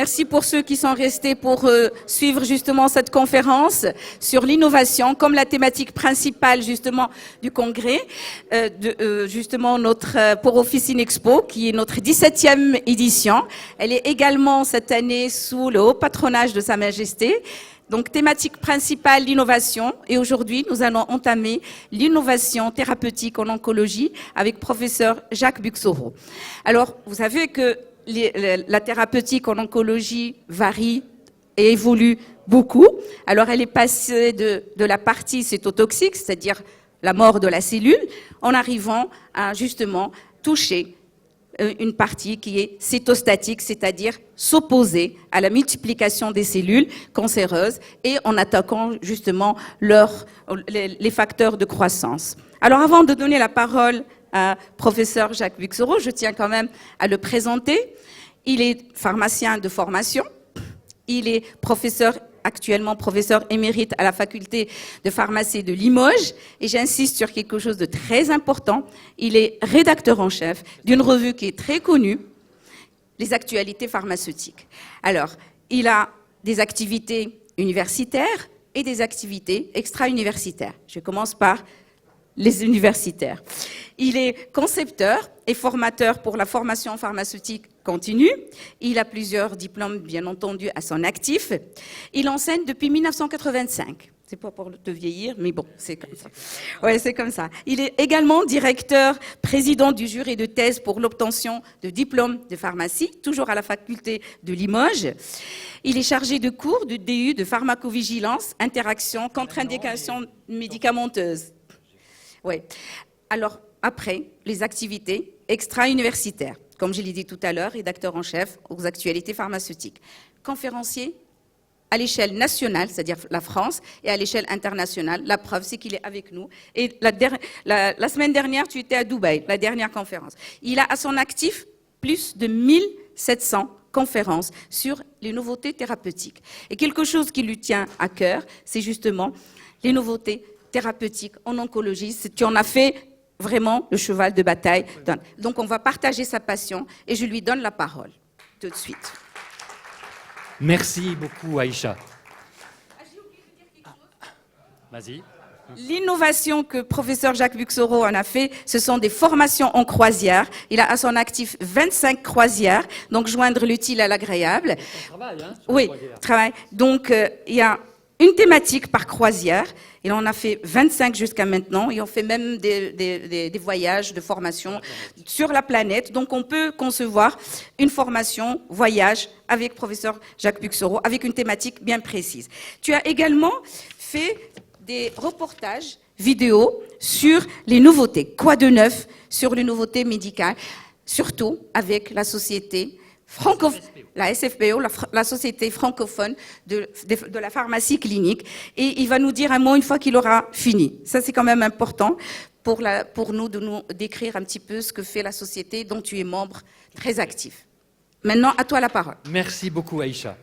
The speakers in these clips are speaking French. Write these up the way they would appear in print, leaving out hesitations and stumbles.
merci pour ceux qui sont restés pour suivre justement cette conférence sur l'innovation comme la thématique principale justement du congrès, justement pour Officine Expo, qui est notre 17e édition. Elle est également cette année sous le haut patronage de Sa Majesté. Donc, thématique principale, l'innovation. Et aujourd'hui, nous allons entamer l'innovation thérapeutique en oncologie avec professeur Jacques Buxoro. Alors, vous savez que la thérapeutique en oncologie varie et évolue beaucoup. Alors, elle est passée de la partie cétotoxique, c'est-à-dire la mort de la cellule, en arrivant à justement toucher une partie qui est cytostatique, c'est-à-dire s'opposer à la multiplication des cellules cancéreuses et en attaquant justement les facteurs de croissance. Alors avant de donner la parole à professeur Jacques Buxoro, je tiens quand même à le présenter. Il est pharmacien de formation, il est actuellement professeur émérite à la faculté de pharmacie de Limoges, et j'insiste sur quelque chose de très important, il est rédacteur en chef d'une revue qui est très connue, les actualités pharmaceutiques. Alors, il a des activités universitaires et des activités extra-universitaires. Je commence par les universitaires. Il est concepteur et formateur pour la formation pharmaceutique continue. Il a plusieurs diplômes, bien entendu, à son actif. Il enseigne depuis 1985. C'est pas pour te vieillir, mais bon, c'est comme ça. Ouais, c'est comme ça. Il est également directeur, président du jury de thèse pour l'obtention de diplôme de pharmacie, toujours à la faculté de Limoges. Il est chargé de cours du DU de pharmacovigilance, interaction, contre-indication médicamenteuse. Oui. Alors, après, les activités extra-universitaires. Comme je l'ai dit tout à l'heure, rédacteur en chef aux actualités pharmaceutiques. Conférencier à l'échelle nationale, c'est-à-dire la France, et à l'échelle internationale. La preuve, c'est qu'il est avec nous. Et la semaine dernière, tu étais à Dubaï, la dernière conférence. Il a à son actif plus de 1700 conférences sur les nouveautés thérapeutiques. Et quelque chose qui lui tient à cœur, c'est justement les nouveautés thérapeutique en oncologie. Tu en as fait vraiment le cheval de bataille. Donc, on va partager sa passion et je lui donne la parole tout de suite. Merci beaucoup, Aïcha. J'ai oublié de dire quelque chose. Vas-y. L'innovation que professeur Jacques Buxoro en a fait, ce sont des formations en croisière. Il a à son actif 25 croisières, donc joindre l'utile à l'agréable. Travail, hein, oui, travail. Donc, il y a une thématique par croisière. Il en a fait 25 jusqu'à maintenant. Et on fait même des voyages de formation sur la planète. Donc, on peut concevoir une formation voyage avec professeur Jacques Buxoro, avec une thématique bien précise. Tu as également fait des reportages vidéo sur les nouveautés. Quoi de neuf sur les nouveautés médicales, surtout avec la société la SFPO, la société francophone de la pharmacie clinique. Et il va nous dire un mot une fois qu'il aura fini. Ça, c'est quand même important pour nous de nous décrire un petit peu ce que fait la société dont tu es membre très actif. Maintenant, à toi la parole. Merci beaucoup, Aïcha.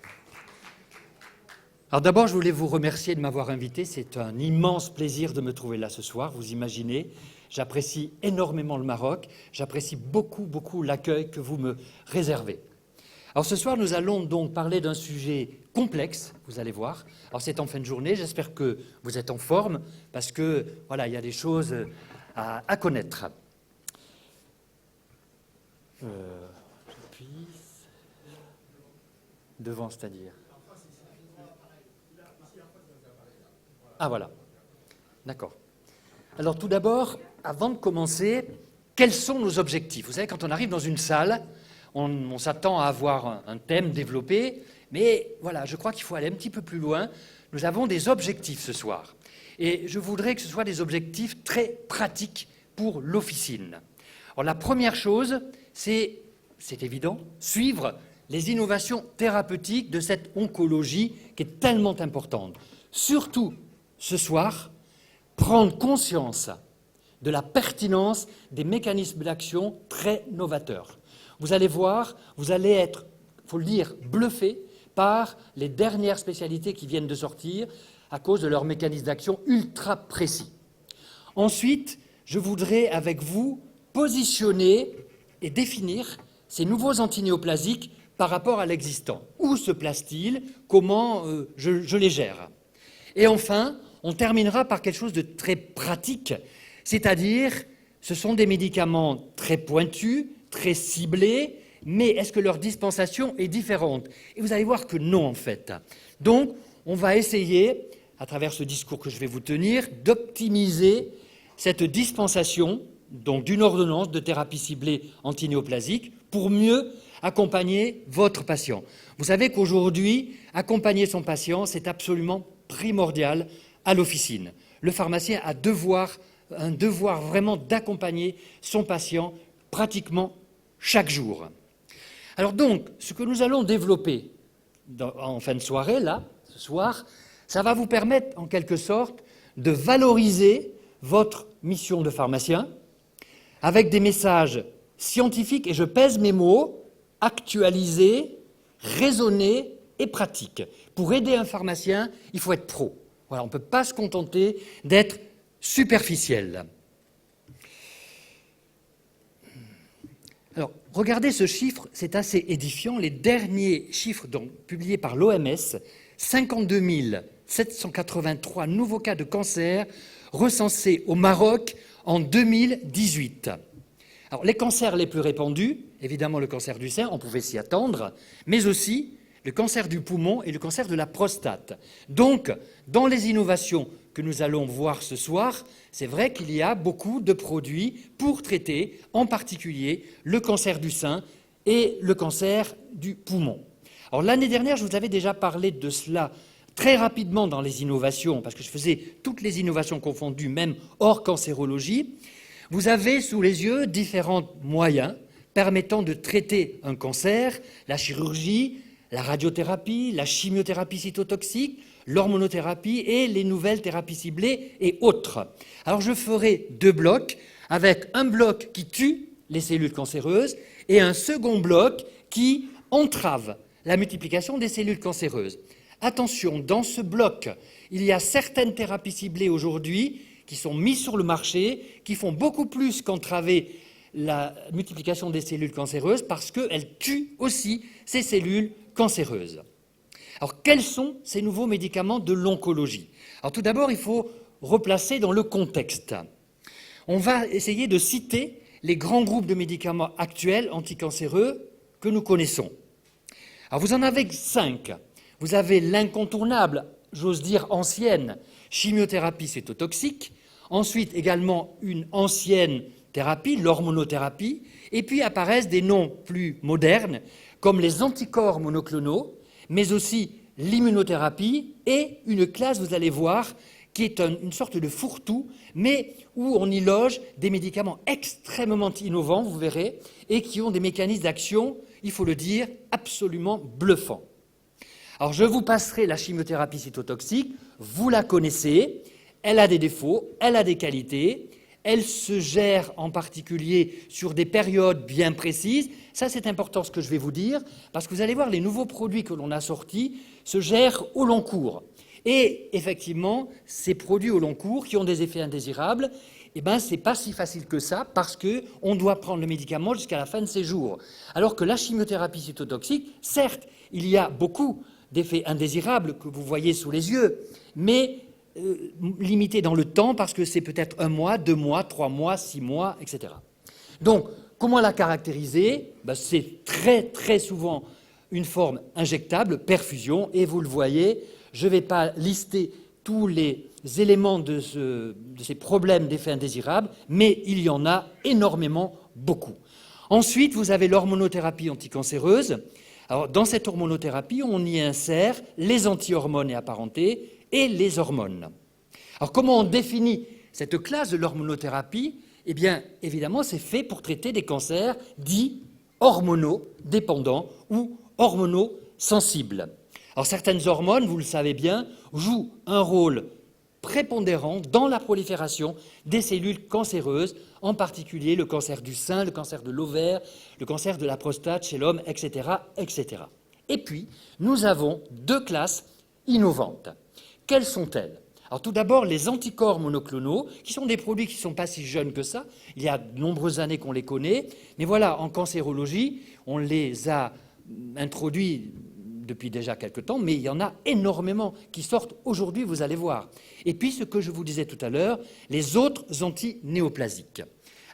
Alors d'abord, je voulais vous remercier de m'avoir invité. C'est un immense plaisir de me trouver là ce soir, vous imaginez. J'apprécie énormément le Maroc. J'apprécie beaucoup, beaucoup l'accueil que vous me réservez. Alors ce soir, nous allons donc parler d'un sujet complexe, vous allez voir. Alors c'est en fin de journée, j'espère que vous êtes en forme, parce que voilà, il y a des choses à connaître. J'appuie. Devant, c'est-à-dire. Ah voilà, d'accord. Alors tout d'abord, avant de commencer, quels sont nos objectifs? Vous savez, quand on arrive dans une salle, on s'attend à avoir un thème développé, mais voilà, je crois qu'il faut aller un petit peu plus loin. Nous avons des objectifs ce soir. Et je voudrais que ce soit des objectifs très pratiques pour l'officine. Alors la première chose, c'est évident, suivre les innovations thérapeutiques de cette oncologie qui est tellement importante. Surtout, ce soir, prendre conscience de la pertinence des mécanismes d'action très novateurs. Vous allez voir, vous allez être, il faut le dire, bluffé par les dernières spécialités qui viennent de sortir à cause de leurs mécanismes d'action ultra précis. Ensuite, je voudrais avec vous positionner et définir ces nouveaux antinéoplasiques par rapport à l'existant. Où se place-t-il? Comment je les gère? Et enfin, on terminera par quelque chose de très pratique, c'est-à-dire ce sont des médicaments très pointus, très ciblés, mais est-ce que leur dispensation est différente? Et vous allez voir que non, en fait. Donc, on va essayer, à travers ce discours que je vais vous tenir, d'optimiser cette dispensation, donc d'une ordonnance de thérapie ciblée antinéoplasique, pour mieux accompagner votre patient. Vous savez qu'aujourd'hui, accompagner son patient, c'est absolument primordial à l'officine. Le pharmacien a un devoir vraiment d'accompagner son patient pratiquement chaque jour. Alors donc, ce que nous allons développer en fin de soirée, là, ce soir, ça va vous permettre en quelque sorte de valoriser votre mission de pharmacien avec des messages scientifiques, et je pèse mes mots, actualisés, raisonnés et pratiques. Pour aider un pharmacien, il faut être pro. Voilà, on ne peut pas se contenter d'être superficiel. Alors, regardez ce chiffre, c'est assez édifiant. Les derniers chiffres publiés par l'OMS, 52 783 nouveaux cas de cancer recensés au Maroc en 2018. Alors, les cancers les plus répandus, évidemment le cancer du sein, on pouvait s'y attendre, mais aussi le cancer du poumon et le cancer de la prostate. Donc, dans les innovations que nous allons voir ce soir, c'est vrai qu'il y a beaucoup de produits pour traiter, en particulier, le cancer du sein et le cancer du poumon. Alors, l'année dernière, je vous avais déjà parlé de cela très rapidement dans les innovations, parce que je faisais toutes les innovations confondues, même hors cancérologie. Vous avez sous les yeux différents moyens permettant de traiter un cancer, la chirurgie, la radiothérapie, la chimiothérapie cytotoxique, l'hormonothérapie et les nouvelles thérapies ciblées et autres. Alors je ferai 2 blocs, avec un bloc qui tue les cellules cancéreuses et un second bloc qui entrave la multiplication des cellules cancéreuses. Attention, dans ce bloc, il y a certaines thérapies ciblées aujourd'hui qui sont mises sur le marché, qui font beaucoup plus qu'entraver la multiplication des cellules cancéreuses parce qu'elles tuent aussi ces cellules cancéreuses. Alors, quels sont ces nouveaux médicaments de l'oncologie? Alors, tout d'abord, il faut replacer dans le contexte. On va essayer de citer les grands groupes de médicaments actuels anticancéreux que nous connaissons. Alors, vous en avez 5. Vous avez l'incontournable, j'ose dire ancienne, chimiothérapie cytotoxique. Ensuite, également une ancienne thérapie, l'hormonothérapie. Et puis apparaissent des noms plus modernes, comme les anticorps monoclonaux, mais aussi l'immunothérapie et une classe, vous allez voir, qui est une sorte de fourre-tout, mais où on y loge des médicaments extrêmement innovants, vous verrez, et qui ont des mécanismes d'action, il faut le dire, absolument bluffants. Alors, je vous passerai la chimiothérapie cytotoxique, vous la connaissez, elle a des défauts, elle a des qualités, elle se gère en particulier sur des périodes bien précises. Ça, c'est important ce que je vais vous dire, parce que vous allez voir, les nouveaux produits que l'on a sortis se gèrent au long cours. Et effectivement, ces produits au long cours qui ont des effets indésirables, eh ben, ce n'est pas si facile que ça, parce qu'on doit prendre le médicament jusqu'à la fin de ses jours. Alors que la chimiothérapie cytotoxique, certes, il y a beaucoup d'effets indésirables que vous voyez sous les yeux, mais limité dans le temps, parce que c'est peut-être 1 mois, 2 mois, 3 mois, 6 mois, etc. Donc, comment la caractériser? C'est très, très souvent une forme injectable, perfusion, et vous le voyez, je ne vais pas lister tous les éléments de ces problèmes d'effets indésirables, mais il y en a énormément, beaucoup. Ensuite, vous avez l'hormonothérapie anticancéreuse. Alors, dans cette hormonothérapie, on y insère les anti-hormones et apparentés et les hormones. Alors, comment on définit cette classe de l'hormonothérapie? Eh bien, évidemment, c'est fait pour traiter des cancers dits hormonodépendants ou hormonosensibles. Alors, certaines hormones, vous le savez bien, jouent un rôle prépondérant dans la prolifération des cellules cancéreuses, en particulier le cancer du sein, le cancer de l'ovaire, le cancer de la prostate chez l'homme, etc., etc. Et puis, nous avons 2 classes innovantes. Quelles sont-elles? Alors, tout d'abord, les anticorps monoclonaux, qui sont des produits qui ne sont pas si jeunes que ça. Il y a de nombreuses années qu'on les connaît. Mais voilà, en cancérologie, on les a introduits depuis déjà quelque temps, mais il y en a énormément qui sortent aujourd'hui, vous allez voir. Et puis, ce que je vous disais tout à l'heure, les autres antinéoplasiques.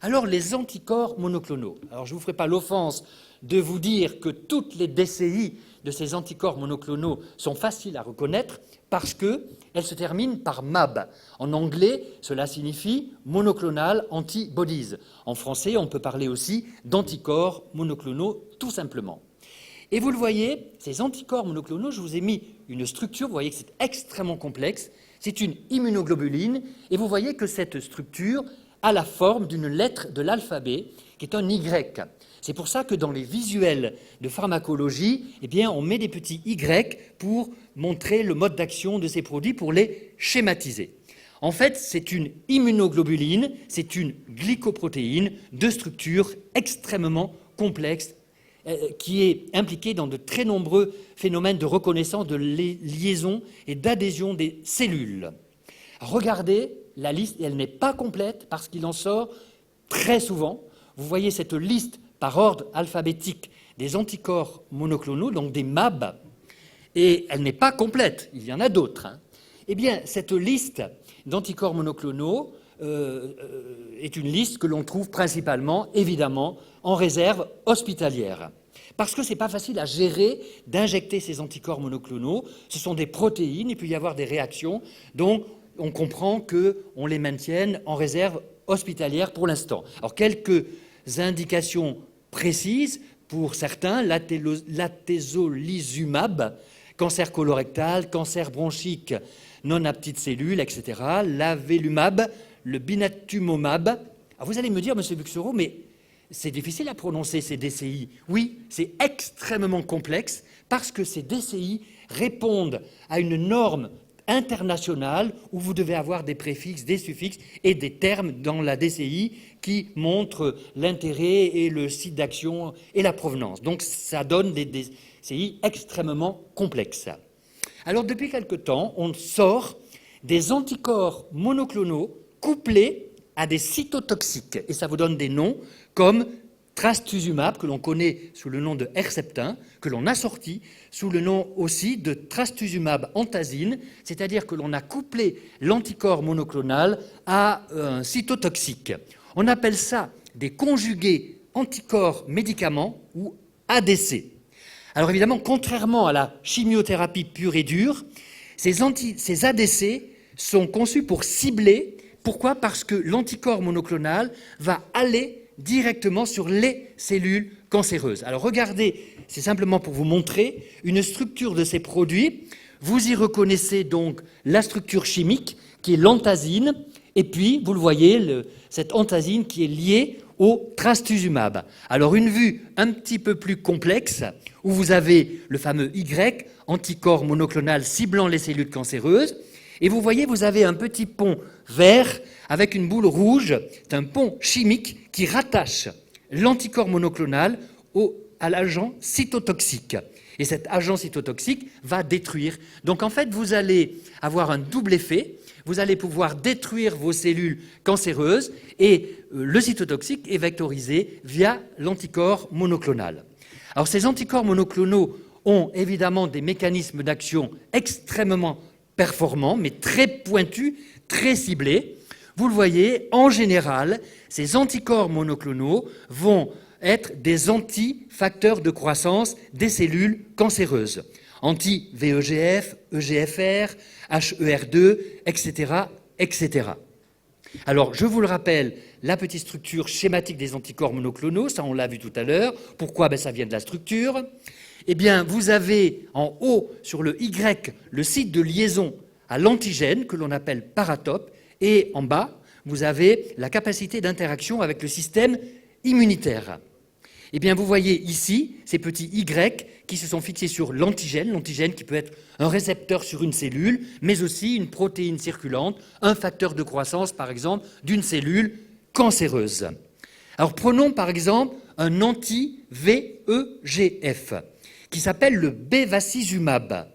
Alors, les anticorps monoclonaux. Alors, je ne vous ferai pas l'offense de vous dire que toutes les DCI de ces anticorps monoclonaux sont faciles à reconnaître parce qu'elles se terminent par MAB. En anglais, cela signifie monoclonal antibodies. En français, on peut parler aussi d'anticorps monoclonaux, tout simplement. Et vous le voyez, ces anticorps monoclonaux, je vous ai mis une structure, vous voyez que c'est extrêmement complexe, c'est une immunoglobuline, et vous voyez que cette structure a la forme d'une lettre de l'alphabet, qui est un Y. C'est pour ça que dans les visuels de pharmacologie, eh bien, on met des petits Y pour montrer le mode d'action de ces produits, pour les schématiser. En fait, c'est une immunoglobuline, c'est une glycoprotéine de structure extrêmement complexe, qui est impliquée dans de très nombreux phénomènes de reconnaissance de liaison et d'adhésion des cellules. Regardez la liste, elle n'est pas complète parce qu'il en sort très souvent. Vous voyez cette liste par ordre alphabétique des anticorps monoclonaux, donc des MAB, et elle n'est pas complète, il y en a d'autres. Eh bien, cette liste d'anticorps monoclonaux est une liste que l'on trouve principalement, évidemment, en réserve hospitalière. Parce que ce n'est pas facile à gérer d'injecter ces anticorps monoclonaux. Ce sont des protéines, il peut y avoir des réactions, donc on comprend qu'on les maintienne en réserve hospitalière pour l'instant. Alors, quelques indications précises pour certains, l'atezolizumab, cancer colorectal, cancer bronchique non à petites cellules, etc., l'avelumab, le binatumomab. Alors vous allez me dire, M. Buxereau, mais c'est difficile à prononcer ces DCI. Oui, c'est extrêmement complexe parce que ces DCI répondent à une norme internationale où vous devez avoir des préfixes, des suffixes et des termes dans la DCI qui montrent l'intérêt et le site d'action et la provenance. Donc ça donne des DCI extrêmement complexes. Alors depuis quelque temps, on sort des anticorps monoclonaux couplés à des cytotoxiques et ça vous donne des noms comme trastuzumab, que l'on connaît sous le nom de Herceptin, que l'on a sorti sous le nom aussi de trastuzumab antazine, c'est-à-dire que l'on a couplé l'anticorps monoclonal à un cytotoxique. On appelle ça des conjugués anticorps médicaments ou ADC. Alors évidemment, contrairement à la chimiothérapie pure et dure, ces ADC sont conçus pour cibler. Pourquoi ? Parce que l'anticorps monoclonal va aller directement sur les cellules cancéreuses. Alors regardez, c'est simplement pour vous montrer une structure de ces produits. Vous y reconnaissez donc la structure chimique qui est l'antazine, et puis vous le voyez, cette antazine qui est liée au trastuzumab. Alors une vue un petit peu plus complexe, où vous avez le fameux Y, anticorps monoclonal ciblant les cellules cancéreuses, et vous voyez, vous avez un petit pont vert avec une boule rouge, c'est un pont chimique qui rattache l'anticorps monoclonal à l'agent cytotoxique. Et cet agent cytotoxique va détruire. Donc en fait, vous allez avoir un double effet. Vous allez pouvoir détruire vos cellules cancéreuses et le cytotoxique est vectorisé via l'anticorps monoclonal. Alors ces anticorps monoclonaux ont évidemment des mécanismes d'action extrêmement performants, mais très pointus, très ciblés. Vous le voyez, en général, ces anticorps monoclonaux vont être des antifacteurs de croissance des cellules cancéreuses. Anti-VEGF, EGFR, HER2, etc., etc. Alors, je vous le rappelle, la petite structure schématique des anticorps monoclonaux, ça on l'a vu tout à l'heure. Pourquoi ? Ça vient de la structure. Eh bien, vous avez en haut, sur le Y, le site de liaison à l'antigène, que l'on appelle paratope, et en bas, vous avez la capacité d'interaction avec le système immunitaire. Eh bien, vous voyez ici ces petits Y qui se sont fixés sur l'antigène qui peut être un récepteur sur une cellule, mais aussi une protéine circulante, un facteur de croissance, par exemple, d'une cellule cancéreuse. Alors, prenons par exemple un anti-VEGF qui s'appelle le bevacizumab.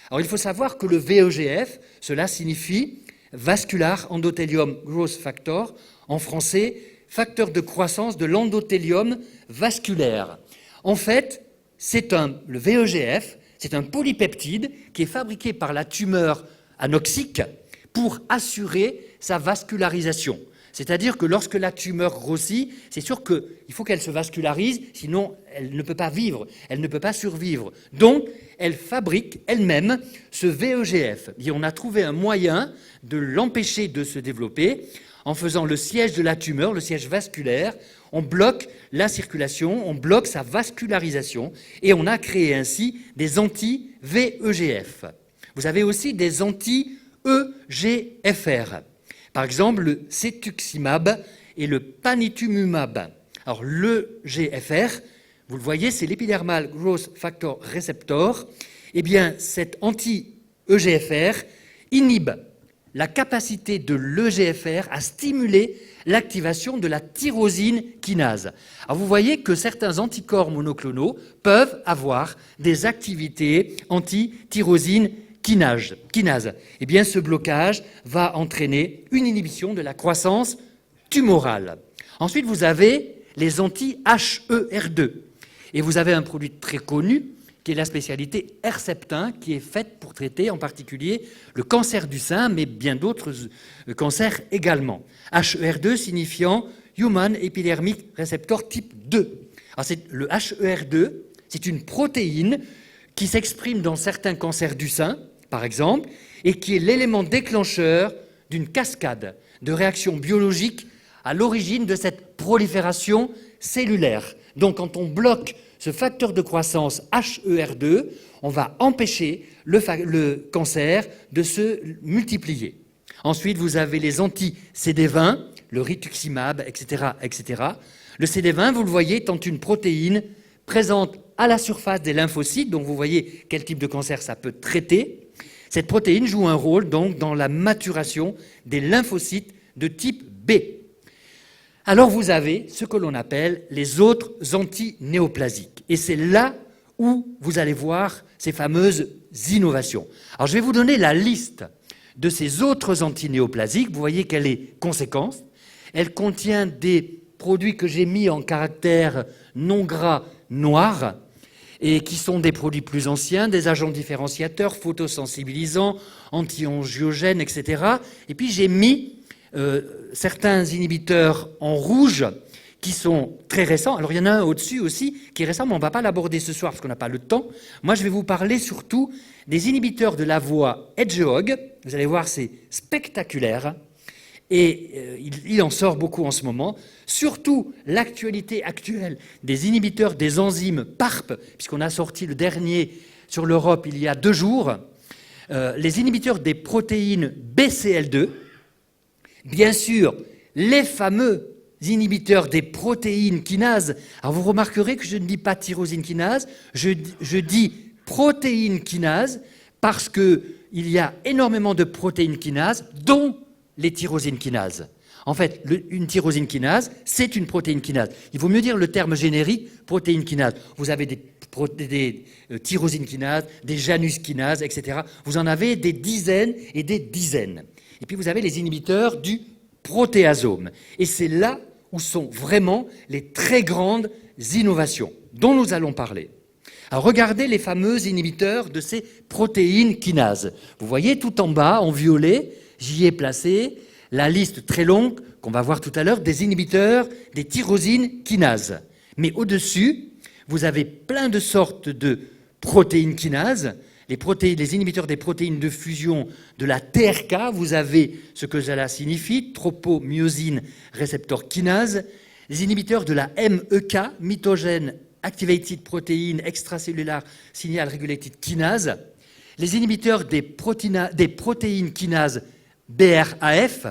Alors, il faut savoir que le VEGF, cela signifie Vascular Endothelium Growth Factor, en français, facteur de croissance de l'endothélium vasculaire. En fait, le VEGF, c'est un polypeptide qui est fabriqué par la tumeur anoxique pour assurer sa vascularisation. C'est-à-dire que lorsque la tumeur grossit, c'est sûr qu'il faut qu'elle se vascularise, sinon elle ne peut pas vivre, elle ne peut pas survivre. Donc, elle fabrique elle-même ce VEGF. Et on a trouvé un moyen de l'empêcher de se développer en faisant le siège de la tumeur, le siège vasculaire. On bloque la circulation, on bloque sa vascularisation et on a créé ainsi des anti-VEGF. Vous avez aussi des anti-EGFR. Par exemple, le cetuximab et le panitumumab. Alors, le GFR, vous le voyez, c'est l'Epidermal Growth Factor Receptor. Eh bien, cet anti-EGFR inhibe la capacité de l'EGFR à stimuler l'activation de la tyrosine kinase. Alors, vous voyez que certains anticorps monoclonaux peuvent avoir des activités anti-tyrosine kinase. Eh bien, ce blocage va entraîner une inhibition de la croissance tumorale. Ensuite, vous avez les anti-HER2. Et vous avez un produit très connu, qui est la spécialité Herceptin, qui est faite pour traiter en particulier le cancer du sein, mais bien d'autres cancers également. HER2 signifiant Human Epidermic Receptor type 2. Alors, le HER2, c'est une protéine qui s'exprime dans certains cancers du sein, par exemple, et qui est l'élément déclencheur d'une cascade de réactions biologiques à l'origine de cette prolifération cellulaire. Donc, quand on bloque ce facteur de croissance HER2, on va empêcher le cancer de se multiplier. Ensuite, vous avez les anti-CD20, le rituximab, etc., etc. Le CD20, vous le voyez, étant une protéine présente à la surface des lymphocytes, donc vous voyez quel type de cancer ça peut traiter. Cette protéine joue un rôle donc dans la maturation des lymphocytes de type B. Alors vous avez ce que l'on appelle les autres antinéoplasiques. Et c'est là où vous allez voir ces fameuses innovations. Alors je vais vous donner la liste de ces autres antinéoplasiques. Vous voyez qu'elle est conséquente. Elle contient des produits que j'ai mis en caractère non gras noir, et qui sont des produits plus anciens, des agents différenciateurs, photosensibilisants, anti-angiogènes, etc. Et puis j'ai mis certains inhibiteurs en rouge qui sont très récents. Alors il y en a un au-dessus aussi qui est récent, mais on ne va pas l'aborder ce soir parce qu'on n'a pas le temps. Moi, je vais vous parler surtout des inhibiteurs de la voie Hedgehog. Vous allez voir, c'est spectaculaire. Et il en sort beaucoup en ce moment. Surtout l'actualité actuelle des inhibiteurs des enzymes PARP, puisqu'on a sorti le dernier sur l'Europe il y a 2 jours, les inhibiteurs des protéines BCL2, bien sûr, les fameux inhibiteurs des protéines kinases. Alors vous remarquerez que je ne dis pas tyrosine kinase, je dis protéine kinase parce qu'il y a énormément de protéines kinases, dont les tyrosines kinases. En fait, une tyrosine kinase, c'est une protéine kinase. Il vaut mieux dire le terme générique, protéine kinase. Vous avez des tyrosines kinases, des janus kinases, etc. Vous en avez des dizaines et des dizaines. Et puis vous avez les inhibiteurs du protéasome. Et c'est là où sont vraiment les très grandes innovations dont nous allons parler. Alors regardez les fameux inhibiteurs de ces protéines kinases. Vous voyez tout en bas, en violet, j'y ai placé la liste très longue qu'on va voir tout à l'heure des inhibiteurs des tyrosines kinases. Mais au-dessus, vous avez plein de sortes de protéines kinases. Les inhibiteurs des protéines de fusion de la TRK, vous avez ce que cela signifie, tropomyosine réceptor kinase. Les inhibiteurs de la MEK, mitogène activated protein extracellular signal regulated kinase. Les inhibiteurs des protéines kinases BRAF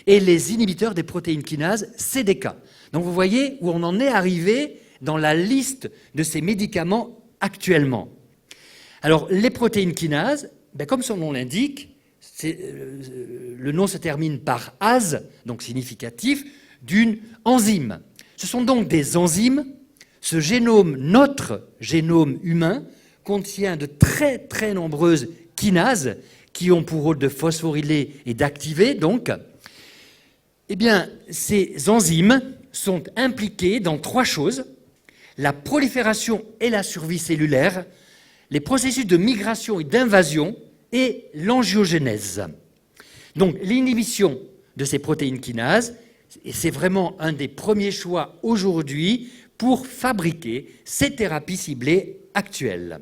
et les inhibiteurs des protéines kinases CDK. Donc vous voyez où on en est arrivé dans la liste de ces médicaments actuellement. Alors les protéines kinases, comme son nom l'indique, le nom se termine par ase, donc significatif, d'une enzyme. Ce sont donc des enzymes. Ce génome, notre génome humain, contient de très très nombreuses kinases qui ont pour rôle de phosphoryler et d'activer, donc. Eh bien, ces enzymes sont impliquées dans 3 choses. la prolifération et la survie cellulaire, les processus de migration et d'invasion et l'angiogénèse. Donc l'inhibition de ces protéines kinases, c'est vraiment un des premiers choix aujourd'hui pour fabriquer ces thérapies ciblées actuelles.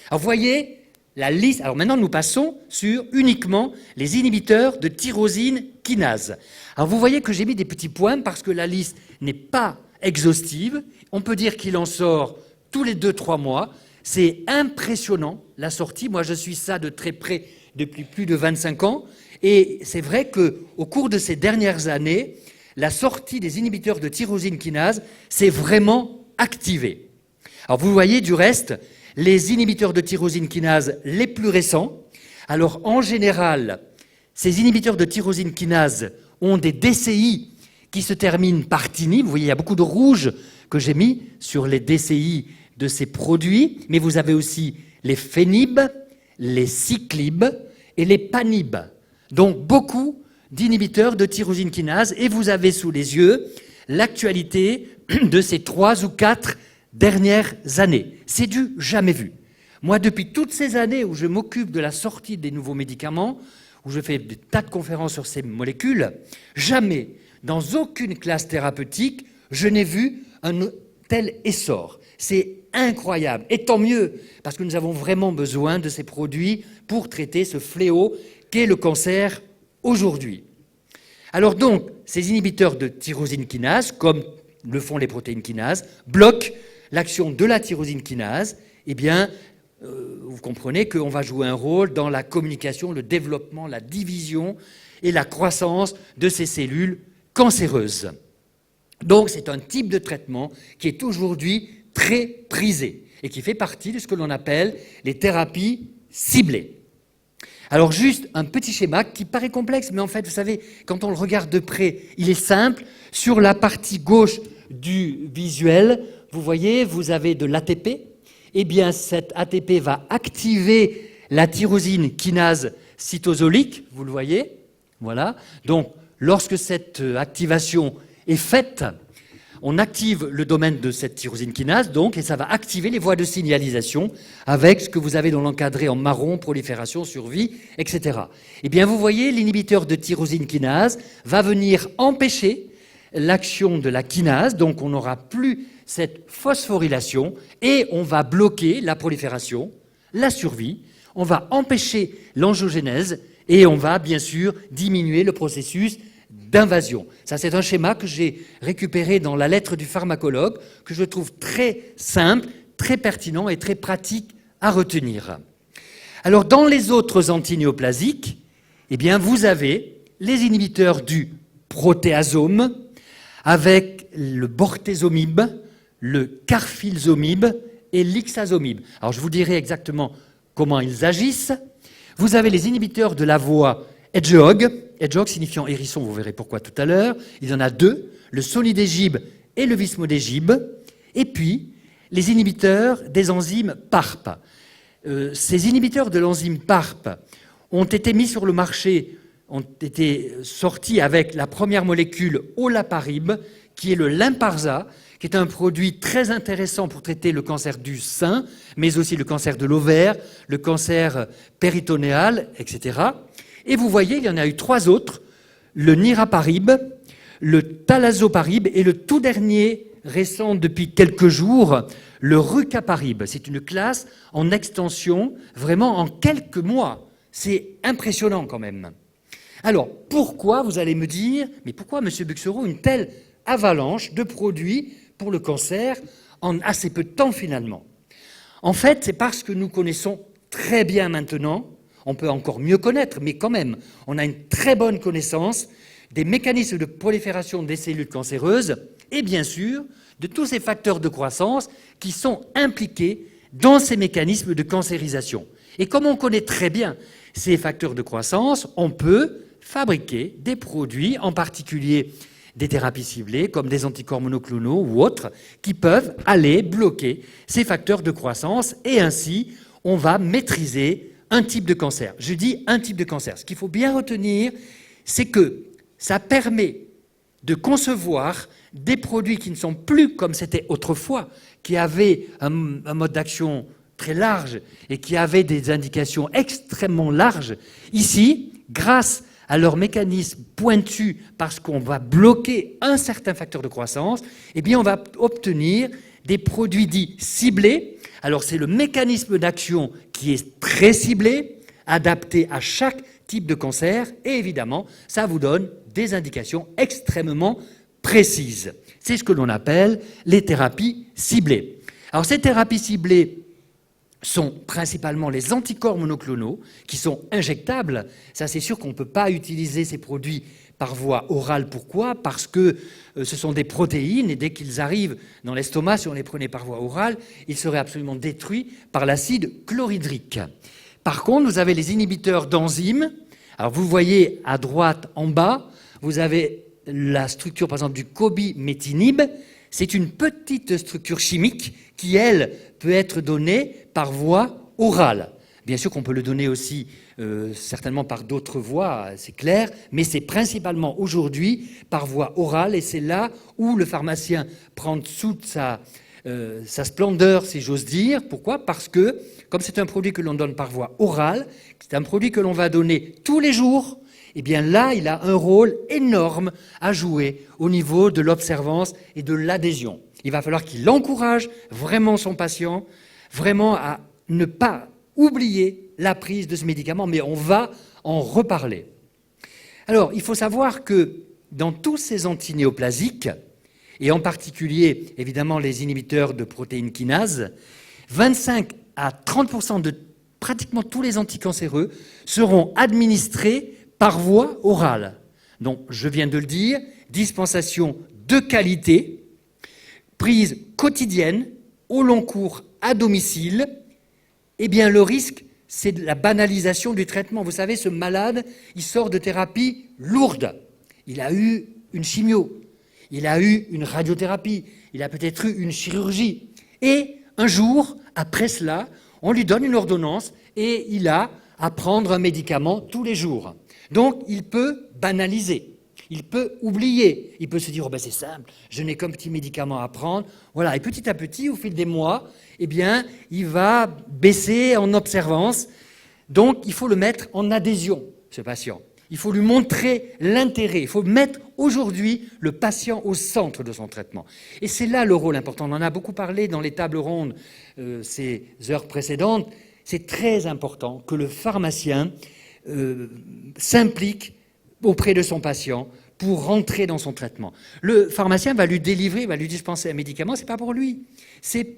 Alors vous voyez la liste. Alors maintenant nous passons sur uniquement les inhibiteurs de tyrosine kinase. Alors vous voyez que j'ai mis des petits points parce que la liste n'est pas exhaustive. On peut dire qu'il en sort tous les 2-3 mois. C'est impressionnant la sortie. Moi je suis ça de très près depuis plus de 25 ans. Et c'est vrai qu'au cours de ces dernières années, la sortie des inhibiteurs de tyrosine kinase s'est vraiment activée. Alors vous voyez du reste les inhibiteurs de tyrosine kinase les plus récents. Alors en général, ces inhibiteurs de tyrosine kinase ont des DCI qui se terminent par tini. Vous voyez, il y a beaucoup de rouge que j'ai mis sur les DCI de ces produits, mais vous avez aussi les phénib, les cyclib et les panib. Donc beaucoup d'inhibiteurs de tyrosine kinase, et vous avez sous les yeux l'actualité de ces 3 ou 4 dernières années. C'est du jamais vu. Moi, depuis toutes ces années où je m'occupe de la sortie des nouveaux médicaments, où je fais des tas de conférences sur ces molécules, jamais, dans aucune classe thérapeutique, je n'ai vu un tel essor. C'est incroyable. Et tant mieux, parce que nous avons vraiment besoin de ces produits pour traiter ce fléau qu'est le cancer aujourd'hui. Alors donc, ces inhibiteurs de tyrosine kinase, comme le font les protéines kinases, bloquent l'action de la tyrosine kinase. Eh bien, vous comprenez qu'on va jouer un rôle dans la communication, le développement, la division et la croissance de ces cellules cancéreuses. Donc, c'est un type de traitement qui est aujourd'hui très prisé et qui fait partie de ce que l'on appelle les thérapies ciblées. Alors juste un petit schéma qui paraît complexe, mais en fait, vous savez, quand on le regarde de près, il est simple. Sur la partie gauche du visuel, vous voyez, vous avez de l'ATP. Eh bien, cet ATP va activer la tyrosine kinase cytosolique, vous le voyez. Voilà. Donc, lorsque cette activation est faite, on active le domaine de cette tyrosine kinase, donc, et ça va activer les voies de signalisation avec ce que vous avez dans l'encadré en marron, prolifération, survie, etc. Eh bien, vous voyez, l'inhibiteur de tyrosine kinase va venir empêcher l'action de la kinase, donc on n'aura plus cette phosphorylation et on va bloquer la prolifération, la survie, on va empêcher l'angiogénèse et on va bien sûr diminuer le processus d'invasion. Ça, c'est un schéma que j'ai récupéré dans la lettre du pharmacologue, que je trouve très simple, très pertinent et très pratique à retenir. Alors, dans les autres antinéoplasiques, eh bien, vous avez les inhibiteurs du protéasome avec le bortezomib, le carfilzomib et l'ixazomib. Alors, je vous dirai exactement comment ils agissent. Vous avez les inhibiteurs de la voie Hedgehog, Hedgehog signifiant hérisson, vous verrez pourquoi tout à l'heure. Il y en a 2, le solidégib et le vismodégib. Et puis, les inhibiteurs des enzymes PARP. Ces inhibiteurs de l'enzyme PARP ont été mis sur le marché, ont été sortis avec la première molécule olaparib, qui est le Lynparza, qui est un produit très intéressant pour traiter le cancer du sein, mais aussi le cancer de l'ovaire, le cancer péritonéal, etc. Et vous voyez, il y en a eu 3 autres, le niraparib, le talazoparib et le tout dernier, récent depuis quelques jours, le rucaparib. C'est une classe en extension, vraiment en quelques mois. C'est impressionnant quand même. Alors, pourquoi, vous allez me dire, mais pourquoi, M. Buxereau, une telle avalanche de produits pour le cancer en assez peu de temps finalement? En fait, c'est parce que nous connaissons très bien maintenant, on peut encore mieux connaître, mais quand même, on a une très bonne connaissance des mécanismes de prolifération des cellules cancéreuses et bien sûr de tous ces facteurs de croissance qui sont impliqués dans ces mécanismes de cancérisation. Et comme on connaît très bien ces facteurs de croissance, on peut fabriquer des produits, en particulier des thérapies ciblées, comme des anticorps monoclonaux ou autres, qui peuvent aller bloquer ces facteurs de croissance et ainsi, on va maîtriser un type de cancer. Je dis un type de cancer. Ce qu'il faut bien retenir, c'est que ça permet de concevoir des produits qui ne sont plus comme c'était autrefois, qui avaient un mode d'action très large et qui avaient des indications extrêmement larges. Ici, grâce à leur mécanisme pointu, parce qu'on va bloquer un certain facteur de croissance, eh bien on va obtenir des produits dits ciblés. Alors c'est le mécanisme d'action qui est très ciblé, adapté à chaque type de cancer, et évidemment, ça vous donne des indications extrêmement précises. C'est ce que l'on appelle les thérapies ciblées. Alors ces thérapies ciblées sont principalement les anticorps monoclonaux qui sont injectables. Ça, c'est sûr qu'on ne peut pas utiliser ces produits par voie orale. Pourquoi ? Parce que ce sont des protéines et dès qu'ils arrivent dans l'estomac, si on les prenait par voie orale, ils seraient absolument détruits par l'acide chlorhydrique. Par contre, vous avez les inhibiteurs d'enzymes. Alors vous voyez à droite en bas, vous avez la structure par exemple du cobimétinib. C'est une petite structure chimique qui, elle, peut être donnée par voie orale. Bien sûr qu'on peut le donner aussi certainement par d'autres voies, c'est clair, mais c'est principalement aujourd'hui par voie orale, et c'est là où le pharmacien prend toute sa splendeur, si j'ose dire. Pourquoi ? Parce que, comme c'est un produit que l'on donne par voie orale, c'est un produit que l'on va donner tous les jours, eh bien là, il a un rôle énorme à jouer au niveau de l'observance et de l'adhésion. Il va falloir qu'il encourage vraiment son patient, vraiment à ne pas oublier la prise de ce médicament, mais on va en reparler. Alors, il faut savoir que dans tous ces antinéoplasiques, et en particulier, évidemment, les inhibiteurs de protéines kinases, 25 à 30% de pratiquement tous les anticancéreux seront administrés par voie orale. Donc, je viens de le dire, dispensation de qualité, prise quotidienne, au long cours, à domicile. Eh bien, le risque, c'est de la banalisation du traitement. Vous savez, ce malade, il sort de thérapie lourde. Il a eu une chimio, il a eu une radiothérapie, il a peut-être eu une chirurgie. Et un jour, après cela, on lui donne une ordonnance et il a à prendre un médicament tous les jours. Donc, il peut banaliser, il peut oublier, il peut se dire oh ben c'est simple, je n'ai qu'un petit médicament à prendre. Voilà. Et petit à petit, au fil des mois, eh bien, il va baisser en observance. Donc, il faut le mettre en adhésion, ce patient. Il faut lui montrer l'intérêt. Il faut mettre aujourd'hui le patient au centre de son traitement. Et c'est là le rôle important. On en a beaucoup parlé dans les tables rondes ces heures précédentes. C'est très important que le pharmacien s'implique auprès de son patient pour rentrer dans son traitement. Le pharmacien va lui délivrer, va lui dispenser un médicament, ce n'est pas pour lui, c'est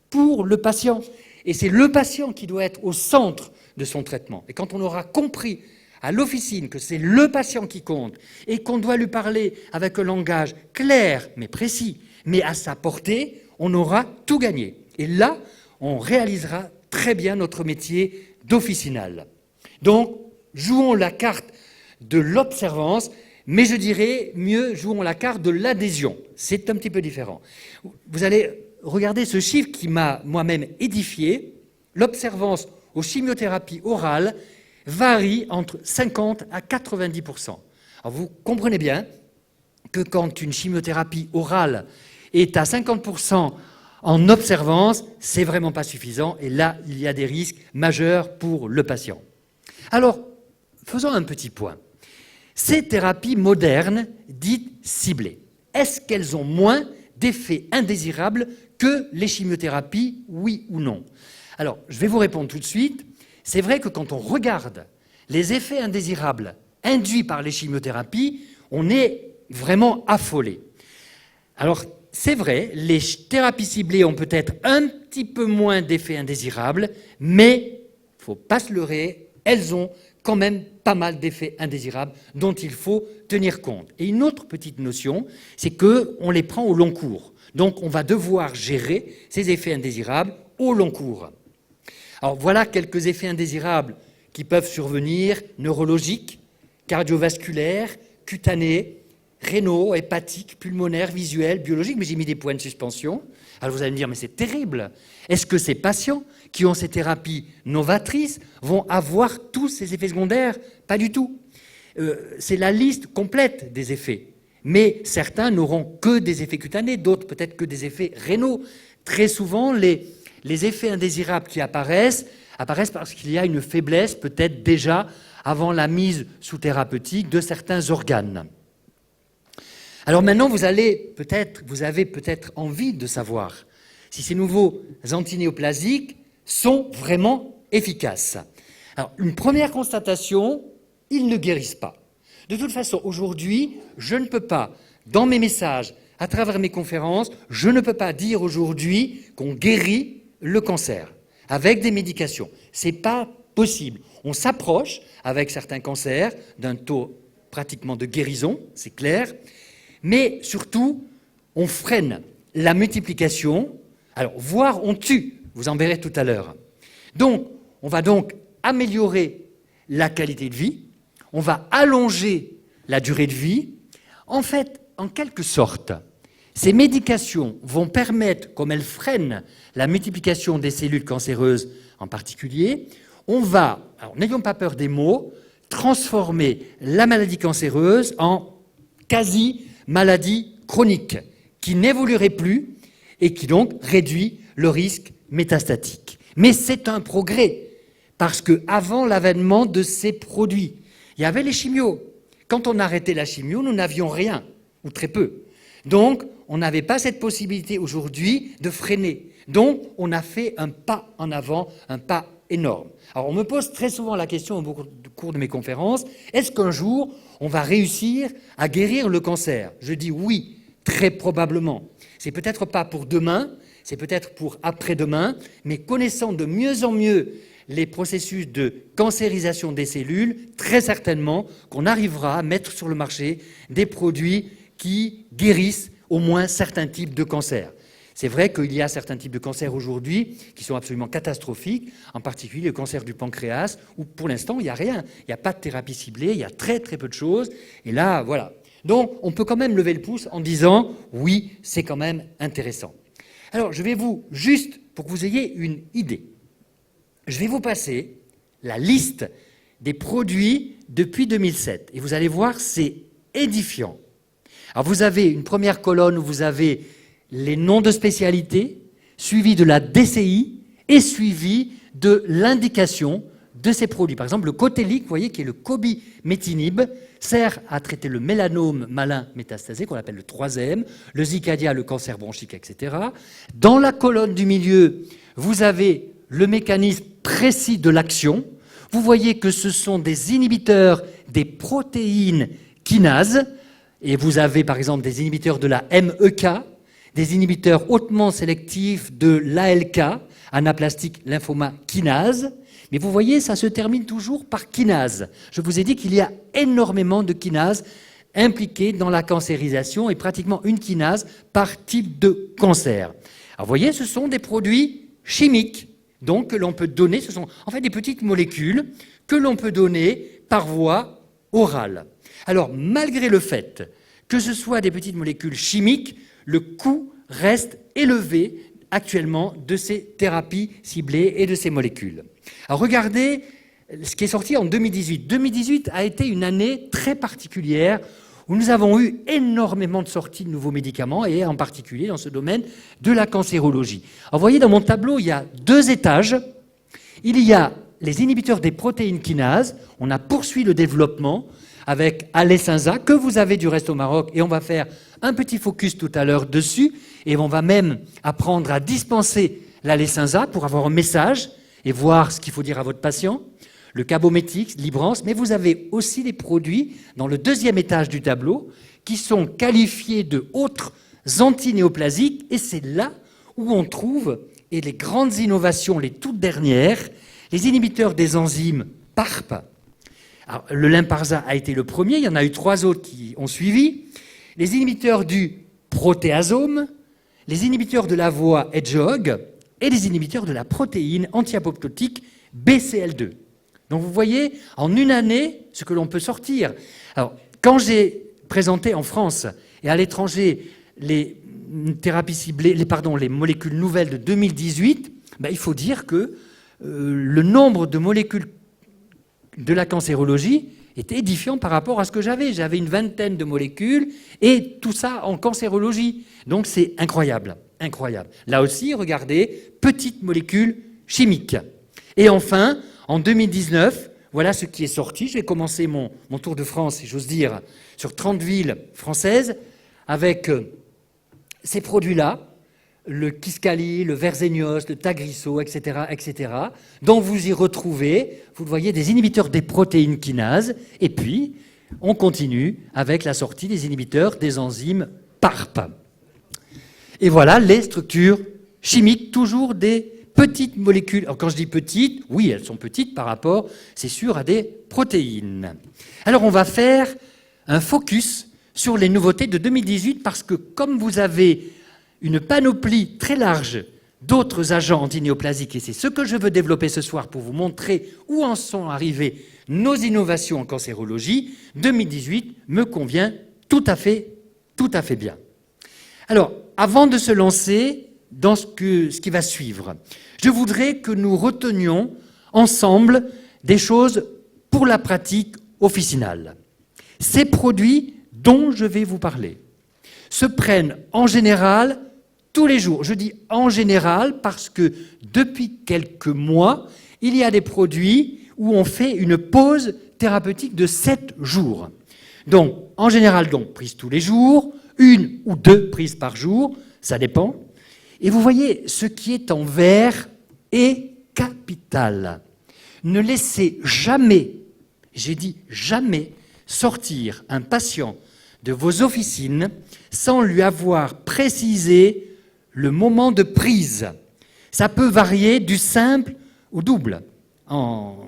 pour le patient. Et c'est le patient qui doit être au centre de son traitement. Et quand on aura compris à l'officine que c'est le patient qui compte et qu'on doit lui parler avec un langage clair mais précis, mais à sa portée, on aura tout gagné. Et là, on réalisera très bien notre métier d'officinal. Donc, jouons la carte de l'observance, mais je dirais mieux, jouons la carte de l'adhésion. C'est un petit peu différent. Vous allez regarder ce chiffre qui m'a moi-même édifié. L'observance aux chimiothérapies orales varie entre 50 à 90%. Alors vous comprenez bien que quand une chimiothérapie orale est à 50% en observance, c'est vraiment pas suffisant, et là, il y a des risques majeurs pour le patient. Alors, faisons un petit point. Ces thérapies modernes, dites ciblées, est-ce qu'elles ont moins d'effets indésirables que les chimiothérapies, oui ou non? Alors, je vais vous répondre tout de suite. C'est vrai que quand on regarde les effets indésirables induits par les chimiothérapies, on est vraiment affolé. Alors, c'est vrai, les thérapies ciblées ont peut-être un petit peu moins d'effets indésirables, mais il ne faut pas se leurrer, elles ont quand même pas mal d'effets indésirables dont il faut tenir compte. Et une autre petite notion, c'est qu'on les prend au long cours. Donc on va devoir gérer ces effets indésirables au long cours. Alors voilà quelques effets indésirables qui peuvent survenir, neurologiques, cardiovasculaires, cutanés, rénaux, hépatiques, pulmonaires, visuels, biologiques, mais j'ai mis des points de suspension. Alors vous allez me dire, mais c'est terrible. Est-ce que ces patients qui ont ces thérapies novatrices vont avoir tous ces effets secondaires? Pas du tout. C'est la liste complète des effets. mais certains n'auront que des effets cutanés, d'autres peut-être que des effets rénaux. Très souvent, les effets indésirables qui apparaissent parce qu'il y a une faiblesse peut-être déjà avant la mise sous thérapeutique de certains organes. Alors maintenant, vous avez peut-être envie de savoir si ces nouveaux antinéoplasiques sont vraiment efficaces. Alors, une première constatation, ils ne guérissent pas. De toute façon, aujourd'hui, je ne peux pas, dans mes messages, à travers mes conférences, je ne peux pas dire aujourd'hui qu'on guérit le cancer avec des médications. Ce n'est pas possible. On s'approche, avec certains cancers, d'un taux pratiquement de guérison, c'est clair, mais surtout, on freine la multiplication, alors, voire on tue, vous en verrez tout à l'heure. Donc, on va donc améliorer la qualité de vie, on va allonger la durée de vie. En fait, en quelque sorte, ces médications vont permettre, comme elles freinent la multiplication des cellules cancéreuses en particulier, on va, alors n'ayons pas peur des mots, transformer la maladie cancéreuse en quasi-maladie chronique, qui n'évoluerait plus et qui donc réduit le risque métastatique. Mais c'est un progrès, parce qu'avant l'avènement de ces produits, il y avait les chimios. Quand on arrêtait la chimio, nous n'avions rien, ou très peu. Donc, on n'avait pas cette possibilité aujourd'hui de freiner. Donc, on a fait un pas en avant, un pas énorme. Alors, on me pose très souvent la question au cours de mes conférences, est-ce qu'un jour, on va réussir à guérir le cancer? Je dis oui, très probablement. C'est peut-être pas pour demain, c'est peut-être pour après-demain, mais connaissant de mieux en mieux les processus de cancérisation des cellules, très certainement qu'on arrivera à mettre sur le marché des produits qui guérissent au moins certains types de cancers. C'est vrai qu'il y a certains types de cancers aujourd'hui qui sont absolument catastrophiques, en particulier le cancer du pancréas, où pour l'instant il n'y a rien, il n'y a pas de thérapie ciblée, il y a très très peu de choses, et là voilà. Donc on peut quand même lever le pouce en disant oui, c'est quand même intéressant. Alors je vais vous, juste pour que vous ayez une idée, je vais vous passer la liste des produits depuis 2007. Et vous allez voir, c'est édifiant. Alors vous avez une première colonne où vous avez les noms de spécialité, suivi de la DCI et suivi de l'indication de ces produits. Par exemple, le Cotellic, vous voyez, qui est le cobimétinib, sert à traiter le mélanome malin métastasé, qu'on appelle le 3e, le Zicadia, le cancer bronchique, etc. Dans la colonne du milieu, vous avez le mécanisme précis de l'action. Vous voyez que ce sont des inhibiteurs des protéines kinases, et vous avez par exemple des inhibiteurs de la MEK, des inhibiteurs hautement sélectifs de l'ALK, anaplastique lymphoma kinase, mais vous voyez, ça se termine toujours par kinase. Je vous ai dit qu'il y a énormément de kinases impliquées dans la cancérisation, et pratiquement une kinase par type de cancer. Alors vous voyez, ce sont des produits chimiques, donc que l'on peut donner, ce sont en fait des petites molécules que l'on peut donner par voie orale. Alors, malgré le fait que ce soit des petites molécules chimiques, le coût reste élevé actuellement de ces thérapies ciblées et de ces molécules. Alors, regardez ce qui est sorti en 2018. 2018 a été une année très particulière où nous avons eu énormément de sorties de nouveaux médicaments, et en particulier dans ce domaine de la cancérologie. Alors, vous voyez, dans mon tableau, il y a 2 étages. Il y a les inhibiteurs des protéines kinases. On a poursuivi le développement avec Alecensa, que vous avez du reste au Maroc, et on va faire un petit focus tout à l'heure dessus, et on va même apprendre à dispenser l'Alecensa pour avoir un message et voir ce qu'il faut dire à votre patient. Le Cabométix, Librance, mais vous avez aussi des produits dans le 2e étage du tableau qui sont qualifiés de autres antinéoplasiques, et c'est là où on trouve, et les grandes innovations, les toutes dernières, les inhibiteurs des enzymes PARP. Alors, le Lynparza a été le premier, il y en a eu 3 autres qui ont suivi. Les inhibiteurs du protéasome, les inhibiteurs de la voie Hedgehog et les inhibiteurs de la protéine anti-apoptotique BCL2. Donc vous voyez, en une année, ce que l'on peut sortir. Alors, quand j'ai présenté en France et à l'étranger les thérapies ciblées, les molécules nouvelles de 2018, il faut dire que le nombre de molécules de la cancérologie est édifiant par rapport à ce que j'avais. J'avais une vingtaine de molécules et tout ça en cancérologie. Donc c'est incroyable, incroyable. Là aussi, regardez, petites molécules chimiques. Et enfin, en 2019, voilà ce qui est sorti. Je vais commencer mon tour de France, si j'ose dire, sur 30 villes françaises avec ces produits-là, le Kisqali, le Verzenio, le Tagrisso, etc., etc., dont vous y retrouvez, vous le voyez, des inhibiteurs des protéines kinases, et puis on continue avec la sortie des inhibiteurs des enzymes PARP. Et voilà les structures chimiques, toujours des petites molécules. Alors quand je dis petites, oui, elles sont petites par rapport, c'est sûr, à des protéines. Alors on va faire un focus sur les nouveautés de 2018, parce que comme vous avez une panoplie très large d'autres agents antinéoplasiques, et c'est ce que je veux développer ce soir pour vous montrer où en sont arrivées nos innovations en cancérologie, 2018 me convient tout à fait bien. Alors, avant de se lancer dans ce qui va suivre, je voudrais que nous retenions ensemble des choses pour la pratique officinale. Ces produits dont je vais vous parler se prennent en général tous les jours. Je dis en général parce que depuis quelques mois, il y a des produits où on fait une pause thérapeutique de 7 jours. Donc, en général, prise tous les jours, 1 ou 2 prises par jour, ça dépend. Et vous voyez, ce qui est en vert est capital. Ne laissez jamais, j'ai dit jamais, sortir un patient de vos officines sans lui avoir précisé le moment de prise. Ça peut varier du simple au double en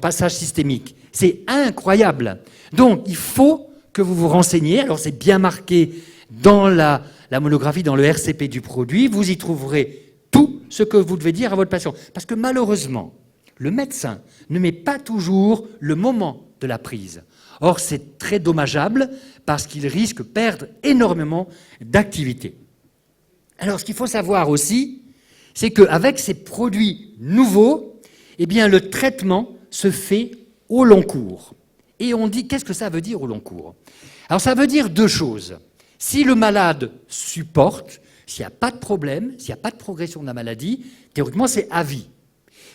passage systémique. C'est incroyable. Donc, il faut que vous vous renseigniez. Alors, c'est bien marqué dans la monographie, dans le RCP du produit. Vous y trouverez tout ce que vous devez dire à votre patient. Parce que malheureusement, le médecin ne met pas toujours le moment de la prise. Or, c'est très dommageable parce qu'il risque de perdre énormément d'activité. Alors, ce qu'il faut savoir aussi, c'est qu'avec ces produits nouveaux, eh bien, le traitement se fait au long cours. Et on dit, qu'est-ce que ça veut dire au long cours? Alors, ça veut dire 2 choses. Si le malade supporte, s'il n'y a pas de problème, s'il n'y a pas de progression de la maladie, théoriquement, c'est à vie.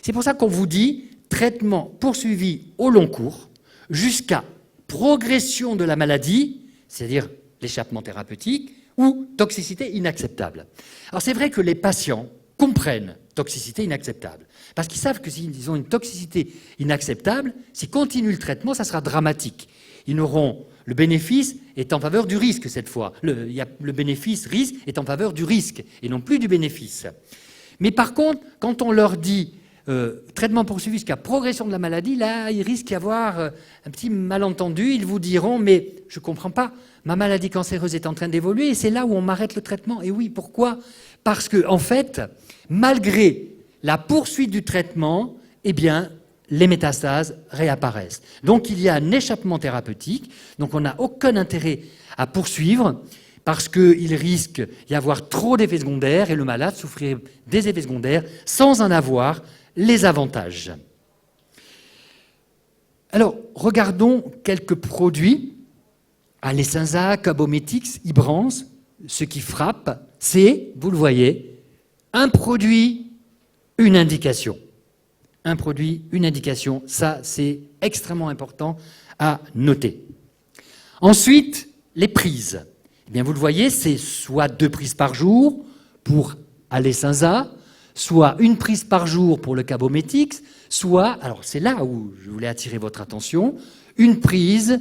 C'est pour ça qu'on vous dit traitement poursuivi au long cours jusqu'à progression de la maladie, c'est-à-dire l'échappement thérapeutique, ou toxicité inacceptable. Alors c'est vrai que les patients comprennent toxicité inacceptable, parce qu'ils savent que s'ils ont une toxicité inacceptable, s'ils continuent le traitement, ça sera dramatique. Ils n'auront... Le bénéfice est en faveur du risque cette fois. Le bénéfice-risque est en faveur du risque, et non plus du bénéfice. Mais par contre, quand on leur dit traitement poursuivi jusqu'à progression de la maladie, là, il risque d'y avoir un petit malentendu. Ils vous diront, mais je ne comprends pas, ma maladie cancéreuse est en train d'évoluer et c'est là où on m'arrête le traitement. Et oui, pourquoi? Parce que, en fait, malgré la poursuite du traitement, eh bien, les métastases réapparaissent. Donc, il y a un échappement thérapeutique. Donc, on n'a aucun intérêt à poursuivre parce qu'il risque d'y avoir trop d'effets secondaires et le malade souffrirait des effets secondaires sans en avoir les avantages. Alors, regardons quelques produits. Alecensa, Cabométix, Ibrance. Ce qui frappe, c'est, vous le voyez, un produit, une indication. Un produit, une indication. Ça, c'est extrêmement important à noter. Ensuite, les prises. Eh bien, vous le voyez, c'est soit 2 prises par jour pour Alecensa, soit 1 prise par jour pour le Cabométix, soit, alors c'est là où je voulais attirer votre attention, 1 prise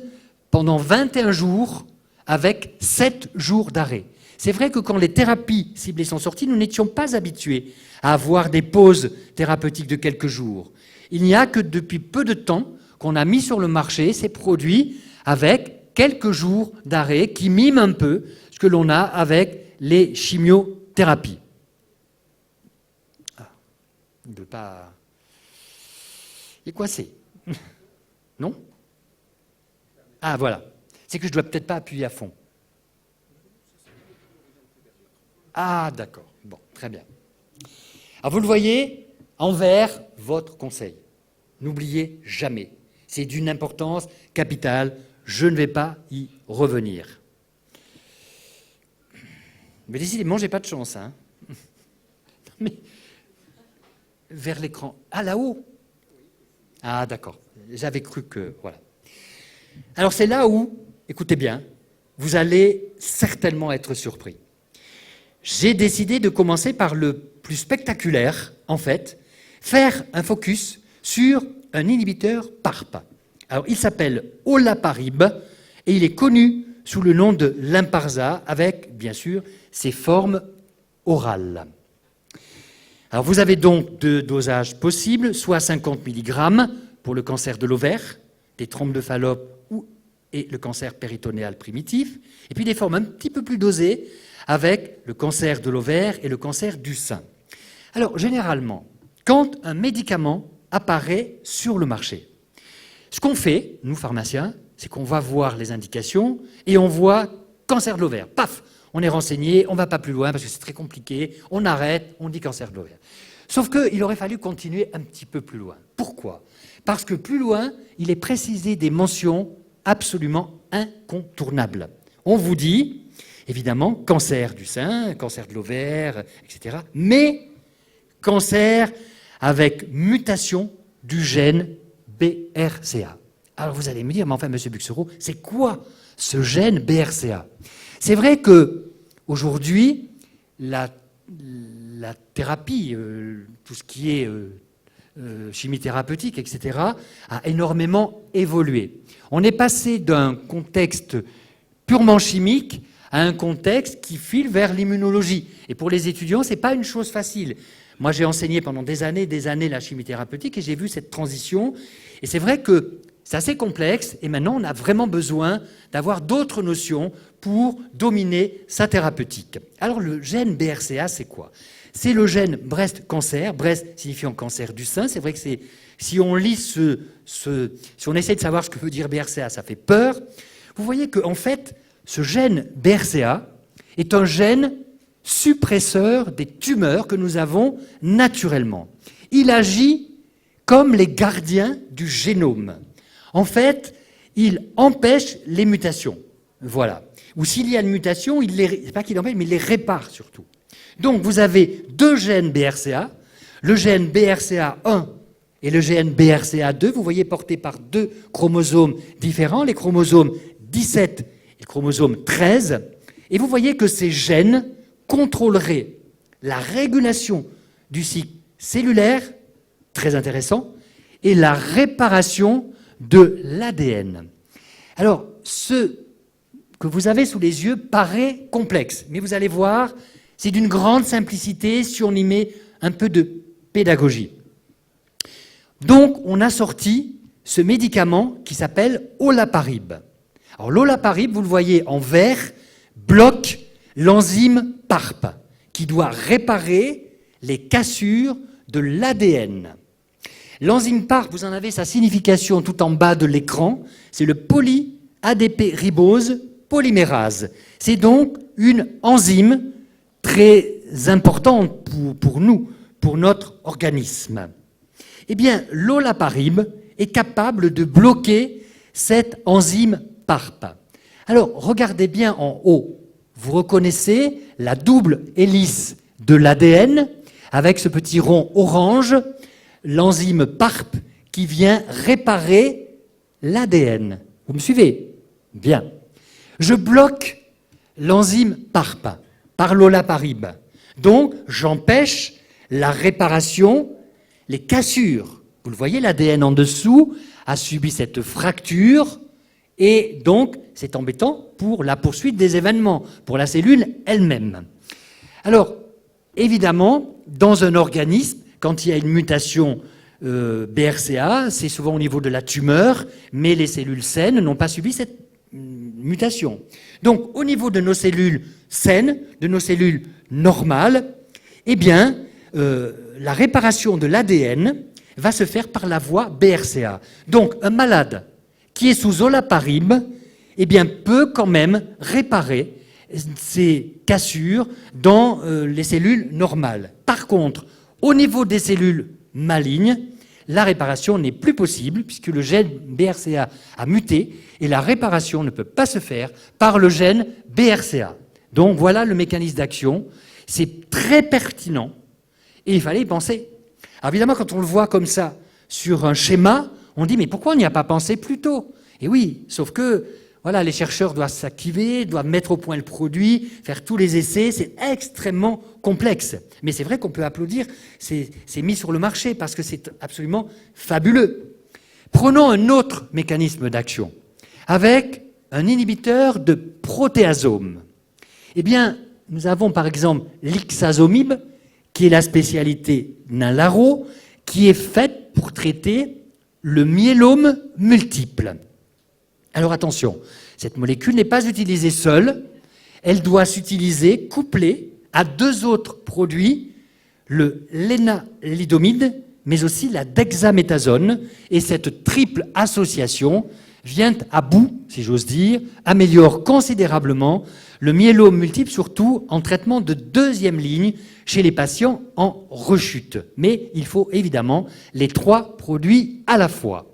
pendant 21 jours avec 7 jours d'arrêt. C'est vrai que quand les thérapies ciblées sont sorties, nous n'étions pas habitués à avoir des pauses thérapeutiques de quelques jours. Il n'y a que depuis peu de temps qu'on a mis sur le marché ces produits avec quelques jours d'arrêt qui miment un peu ce que l'on a avec les chimiothérapies. Il ne veut pas... Il est coincé. Non? Ah, voilà. C'est que je ne dois peut-être pas appuyer à fond. Ah, d'accord. Bon, très bien. Alors, vous le voyez, en vert, votre conseil. N'oubliez jamais. C'est d'une importance capitale. Je ne vais pas y revenir. Mais décidément, j'ai pas de chance. Hein. Mais vers l'écran. Ah, là-haut. Ah, d'accord. J'avais cru que... Voilà. Alors, c'est là où, écoutez bien, vous allez certainement être surpris. J'ai décidé de commencer par le plus spectaculaire, en fait, faire un focus sur un inhibiteur PARP. Alors, il s'appelle olaparib et il est connu sous le nom de Lynparza, avec, bien sûr, ses formes orales. Alors, vous avez donc deux dosages possibles, soit 50 mg pour le cancer de l'ovaire, des trompes de Fallope et le cancer péritonéal primitif, et puis des formes un petit peu plus dosées avec le cancer de l'ovaire et le cancer du sein. Alors, généralement, quand un médicament apparaît sur le marché, ce qu'on fait, nous pharmaciens, c'est qu'on va voir les indications et on voit cancer de l'ovaire. Paf, on est renseigné, on ne va pas plus loin parce que c'est très compliqué, on arrête, on dit cancer de l'ovaire. Sauf qu'il aurait fallu continuer un petit peu plus loin. Pourquoi ? Parce que plus loin, il est précisé des mentions absolument incontournables. On vous dit, évidemment, cancer du sein, cancer de l'ovaire, etc. Mais cancer avec mutation du gène BRCA. Alors vous allez me dire, mais enfin, monsieur Buxereau, c'est quoi ce gène BRCA ? C'est vrai qu'aujourd'hui, la thérapie, tout ce qui est chimie thérapeutique, etc., a énormément évolué. On est passé d'un contexte purement chimique à un contexte qui file vers l'immunologie. Et pour les étudiants, ce n'est pas une chose facile. Moi, j'ai enseigné pendant des années la chimie thérapeutique et j'ai vu cette transition. Et c'est vrai que c'est assez complexe et maintenant, on a vraiment besoin d'avoir d'autres notions pour dominer sa thérapeutique. Alors, le gène BRCA, c'est quoi ? C'est le gène breast cancer, breast signifiant cancer du sein. C'est vrai que si on lit si on essaie de savoir ce que veut dire BRCA, ça fait peur. Vous voyez qu'en fait, ce gène BRCA est un gène suppresseur des tumeurs que nous avons naturellement. Il agit comme les gardiens du génome. En fait, il empêche les mutations. Voilà. Ou s'il y a une mutation, c'est pas qu'il empêche, mais il les répare surtout. Donc vous avez deux gènes BRCA, le gène BRCA1 et le gène BRCA2, vous voyez, portés par deux chromosomes différents, les chromosomes 17 et le chromosome 13, et vous voyez que ces gènes contrôleraient la régulation du cycle cellulaire, très intéressant, et la réparation de l'ADN. Alors, ce que vous avez sous les yeux paraît complexe, mais vous allez voir, c'est d'une grande simplicité si on y met un peu de pédagogie. Donc, on a sorti ce médicament qui s'appelle olaparib. Alors, l'olaparib, vous le voyez en vert, bloque l'enzyme PARP, qui doit réparer les cassures de l'ADN. L'enzyme PARP, vous en avez sa signification tout en bas de l'écran, c'est le poly-ADP ribose polymérase. C'est donc une enzyme très importante pour nous, pour notre organisme. Eh bien, l'olaparib est capable de bloquer cette enzyme PARP. Alors, regardez bien en haut. Vous reconnaissez la double hélice de l'ADN avec ce petit rond orange, l'enzyme PARP qui vient réparer l'ADN. Vous me suivez ? Bien. Je bloque l'enzyme PARP par l'olaparib. Donc, j'empêche la réparation, les cassures. Vous le voyez, l'ADN en dessous a subi cette fracture et donc, c'est embêtant pour la poursuite des événements, pour la cellule elle-même. Alors, évidemment, dans un organisme, quand il y a une mutation BRCA, c'est souvent au niveau de la tumeur, mais les cellules saines n'ont pas subi cette mutation. Donc, au niveau de nos cellules saines, de nos cellules normales, eh bien, la réparation de l'ADN va se faire par la voie BRCA. Donc, un malade qui est sous olaparib, eh bien, peut quand même réparer ces cassures dans les cellules normales. Par contre, au niveau des cellules malignes, la réparation n'est plus possible puisque le gène BRCA a muté et la réparation ne peut pas se faire par le gène BRCA. Donc voilà le mécanisme d'action. C'est très pertinent et il fallait y penser. Alors évidemment, quand on le voit comme ça sur un schéma, on dit mais pourquoi on n'y a pas pensé plus tôt? Et oui, sauf que voilà, les chercheurs doivent s'activer, doivent mettre au point le produit, faire tous les essais, c'est extrêmement complexe. Mais c'est vrai qu'on peut applaudir, c'est mis sur le marché parce que c'est absolument fabuleux. Prenons un autre mécanisme d'action, avec un inhibiteur de protéasome. Eh bien, nous avons par exemple l'ixazomib, qui est la spécialité Nalaro, qui est faite pour traiter le myélome multiple. Alors attention, cette molécule n'est pas utilisée seule, elle doit s'utiliser couplée à deux autres produits, le lénalidomide, mais aussi la dexaméthasone, et cette triple association vient à bout, si j'ose dire, améliore considérablement le myélome multiple, surtout en traitement de deuxième ligne chez les patients en rechute. Mais il faut évidemment les trois produits à la fois.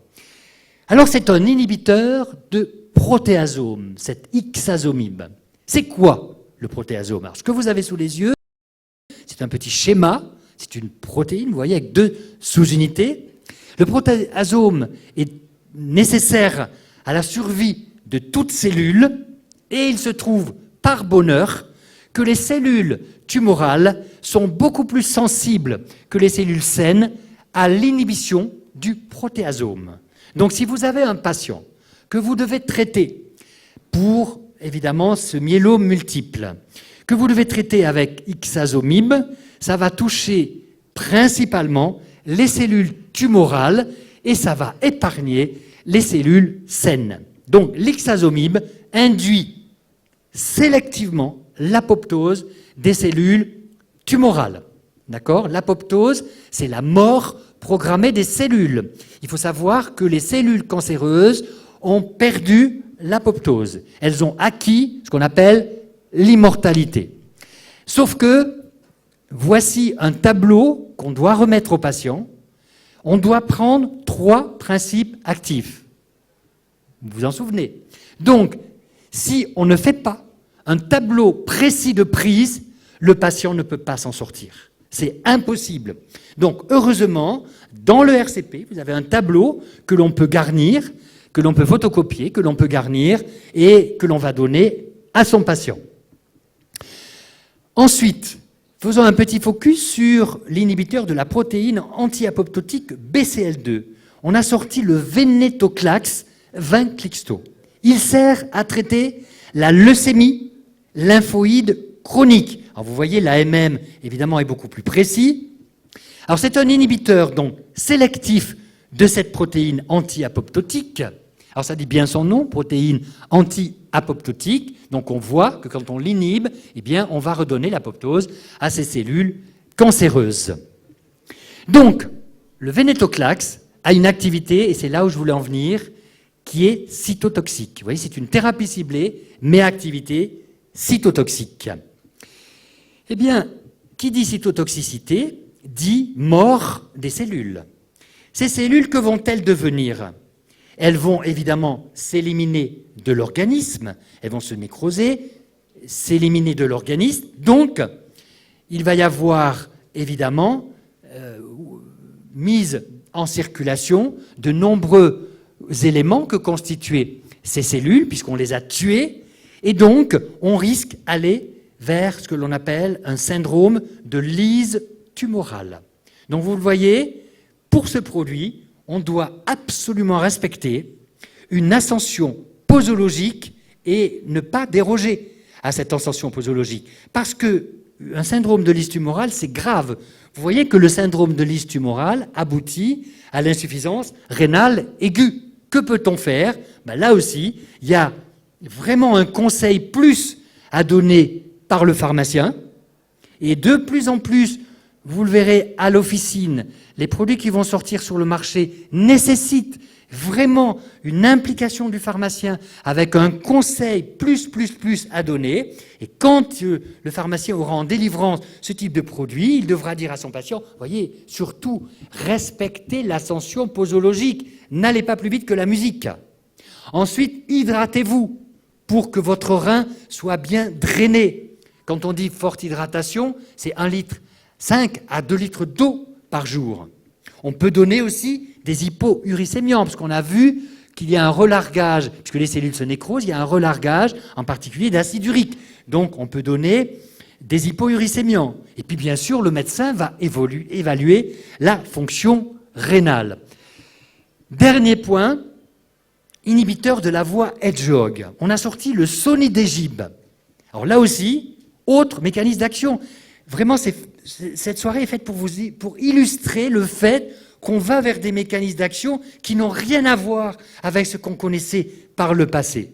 Alors c'est un inhibiteur de protéasome, cet ixazomib. C'est quoi le protéasome? Alors, ce que vous avez sous les yeux, c'est un petit schéma, c'est une protéine, vous voyez, avec deux sous-unités. Le protéasome est nécessaire à la survie de toute cellule et il se trouve, par bonheur, que les cellules tumorales sont beaucoup plus sensibles que les cellules saines à l'inhibition du protéasome. Donc si vous avez un patient que vous devez traiter pour, évidemment, ce myélome multiple, que vous devez traiter avec ixazomib, ça va toucher principalement les cellules tumorales et ça va épargner les cellules saines. Donc l'ixazomib induit sélectivement l'apoptose des cellules tumorales. D'accord? L'apoptose, c'est la mort programmée des cellules. Il faut savoir que les cellules cancéreuses ont perdu l'apoptose. Elles ont acquis ce qu'on appelle l'immortalité. Sauf que, voici un tableau qu'on doit remettre au patient. On doit prendre 3 principes actifs. Vous vous en souvenez? Donc, si on ne fait pas un tableau précis de prise, le patient ne peut pas s'en sortir. C'est impossible. Donc, heureusement, dans le RCP, vous avez un tableau que l'on peut garnir, que l'on peut photocopier, que l'on peut garnir et que l'on va donner à son patient. Ensuite, faisons un petit focus sur l'inhibiteur de la protéine anti-apoptotique BCL2. On a sorti le Venetoclax 20 Clixto. Il sert à traiter la leucémie lymphoïde chronique. Alors vous voyez, l'AMM, évidemment, est beaucoup plus précis. Alors c'est un inhibiteur donc sélectif de cette protéine anti-apoptotique. Alors ça dit bien son nom, protéine anti-apoptotique. Donc on voit que quand on l'inhibe, eh bien on va redonner l'apoptose à ces cellules cancéreuses. Donc le Venetoclax a une activité, et c'est là où je voulais en venir, qui est cytotoxique. Vous voyez, c'est une thérapie ciblée, mais à activité cytotoxique. Eh bien, qui dit cytotoxicité dit mort des cellules. Ces cellules, que vont-elles devenir? Elles vont évidemment s'éliminer de l'organisme, elles vont se nécroser, s'éliminer de l'organisme. Donc, il va y avoir évidemment mise en circulation de nombreux éléments que constituaient ces cellules, puisqu'on les a tuées, et donc on risque d'aller vers ce que l'on appelle un syndrome de lyse tumorale. Donc vous le voyez, pour ce produit, on doit absolument respecter une ascension posologique et ne pas déroger à cette ascension posologique. Parce qu'un syndrome de lyse tumorale, c'est grave. Vous voyez que le syndrome de lyse tumorale aboutit à l'insuffisance rénale aiguë. Que peut-on faire? Là aussi, il y a vraiment un conseil plus à donner par le pharmacien. Et de plus en plus, vous le verrez à l'officine, les produits qui vont sortir sur le marché nécessitent vraiment une implication du pharmacien avec un conseil plus à donner. Et quand le pharmacien aura en délivrance ce type de produit, il devra dire à son patient, voyez, surtout, respectez l'ascension posologique, n'allez pas plus vite que la musique. Ensuite, hydratez-vous pour que votre rein soit bien drainé. Quand on dit forte hydratation, c'est 1 litre, 5 à 2 litres d'eau par jour. On peut donner aussi des hypouricémiants, parce qu'on a vu qu'il y a un relargage, puisque les cellules se nécrosent, il y a un relargage, en particulier d'acide urique. Donc on peut donner des hypouricémiants. Et puis bien sûr, le médecin va évaluer la fonction rénale. Dernier point, inhibiteur de la voie hedgehog. On a sorti le sonidégib. Alors là aussi, autre mécanisme d'action. Vraiment, cette soirée est faite pour illustrer le fait qu'on va vers des mécanismes d'action qui n'ont rien à voir avec ce qu'on connaissait par le passé.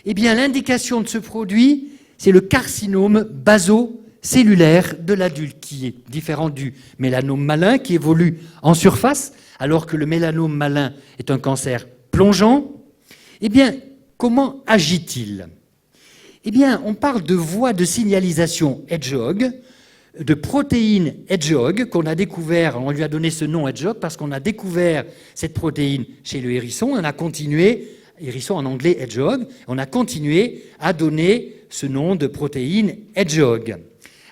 Eh bien, l'indication de ce produit, c'est le carcinome basocellulaire de l'adulte, qui est différent du mélanome malin, qui évolue en surface, alors que le mélanome malin est un cancer plongeant. Eh bien, comment agit-il ? Eh bien, on parle de voie de signalisation hedgehog, de protéine hedgehog qu'on a découvert, on lui a donné ce nom hedgehog parce qu'on a découvert cette protéine chez le hérisson, on a continué, hérisson en anglais hedgehog, on a continué à donner ce nom de protéine hedgehog.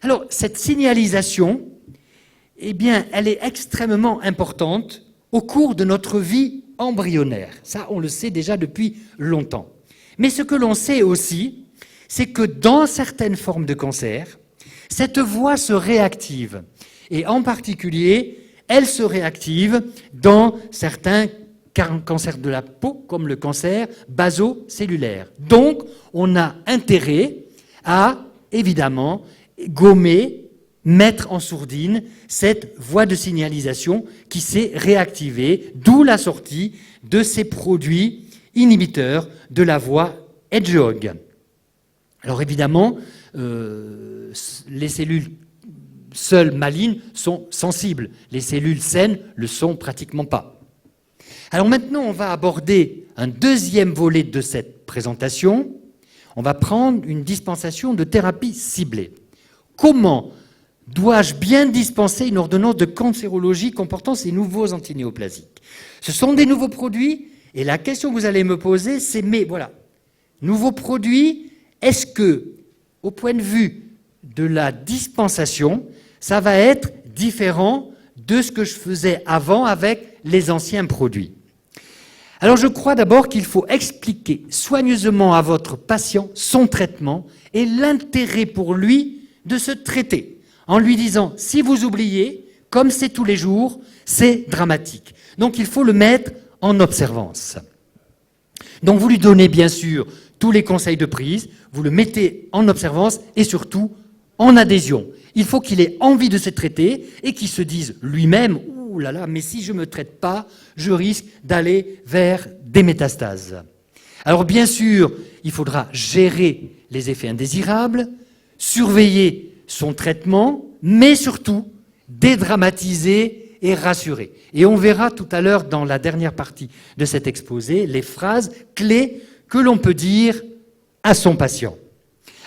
Alors, cette signalisation, eh bien, elle est extrêmement importante au cours de notre vie embryonnaire. Ça, on le sait déjà depuis longtemps. Mais ce que l'on sait aussi, c'est que dans certaines formes de cancer, cette voie se réactive. Et en particulier, elle se réactive dans certains cancers de la peau, comme le cancer basocellulaire. Donc, on a intérêt à, évidemment, gommer, mettre en sourdine cette voie de signalisation qui s'est réactivée, d'où la sortie de ces produits inhibiteurs de la voie hedgehog. Alors évidemment, les cellules seules malignes sont sensibles. Les cellules saines le sont pratiquement pas. Alors maintenant, on va aborder un deuxième volet de cette présentation. On va prendre une dispensation de thérapie ciblée. Comment dois-je bien dispenser une ordonnance de cancérologie comportant ces nouveaux antinéoplasiques ? Ce sont des nouveaux produits, et la question que vous allez me poser, c'est, mais voilà, nouveaux produits, est-ce que, au point de vue de la dispensation, ça va être différent de ce que je faisais avant avec les anciens produits ? Alors je crois d'abord qu'il faut expliquer soigneusement à votre patient son traitement et l'intérêt pour lui de se traiter, en lui disant, si vous oubliez, comme c'est tous les jours, c'est dramatique. Donc il faut le mettre en observance. Donc vous lui donnez bien sûr tous les conseils de prise, vous le mettez en observance et surtout en adhésion. Il faut qu'il ait envie de se traiter et qu'il se dise lui-même, ouh là là, mais si je ne me traite pas, je risque d'aller vers des métastases. Alors bien sûr, il faudra gérer les effets indésirables, surveiller son traitement, mais surtout dédramatiser et rassurer. Et on verra tout à l'heure dans la dernière partie de cet exposé les phrases clés que l'on peut dire à son patient.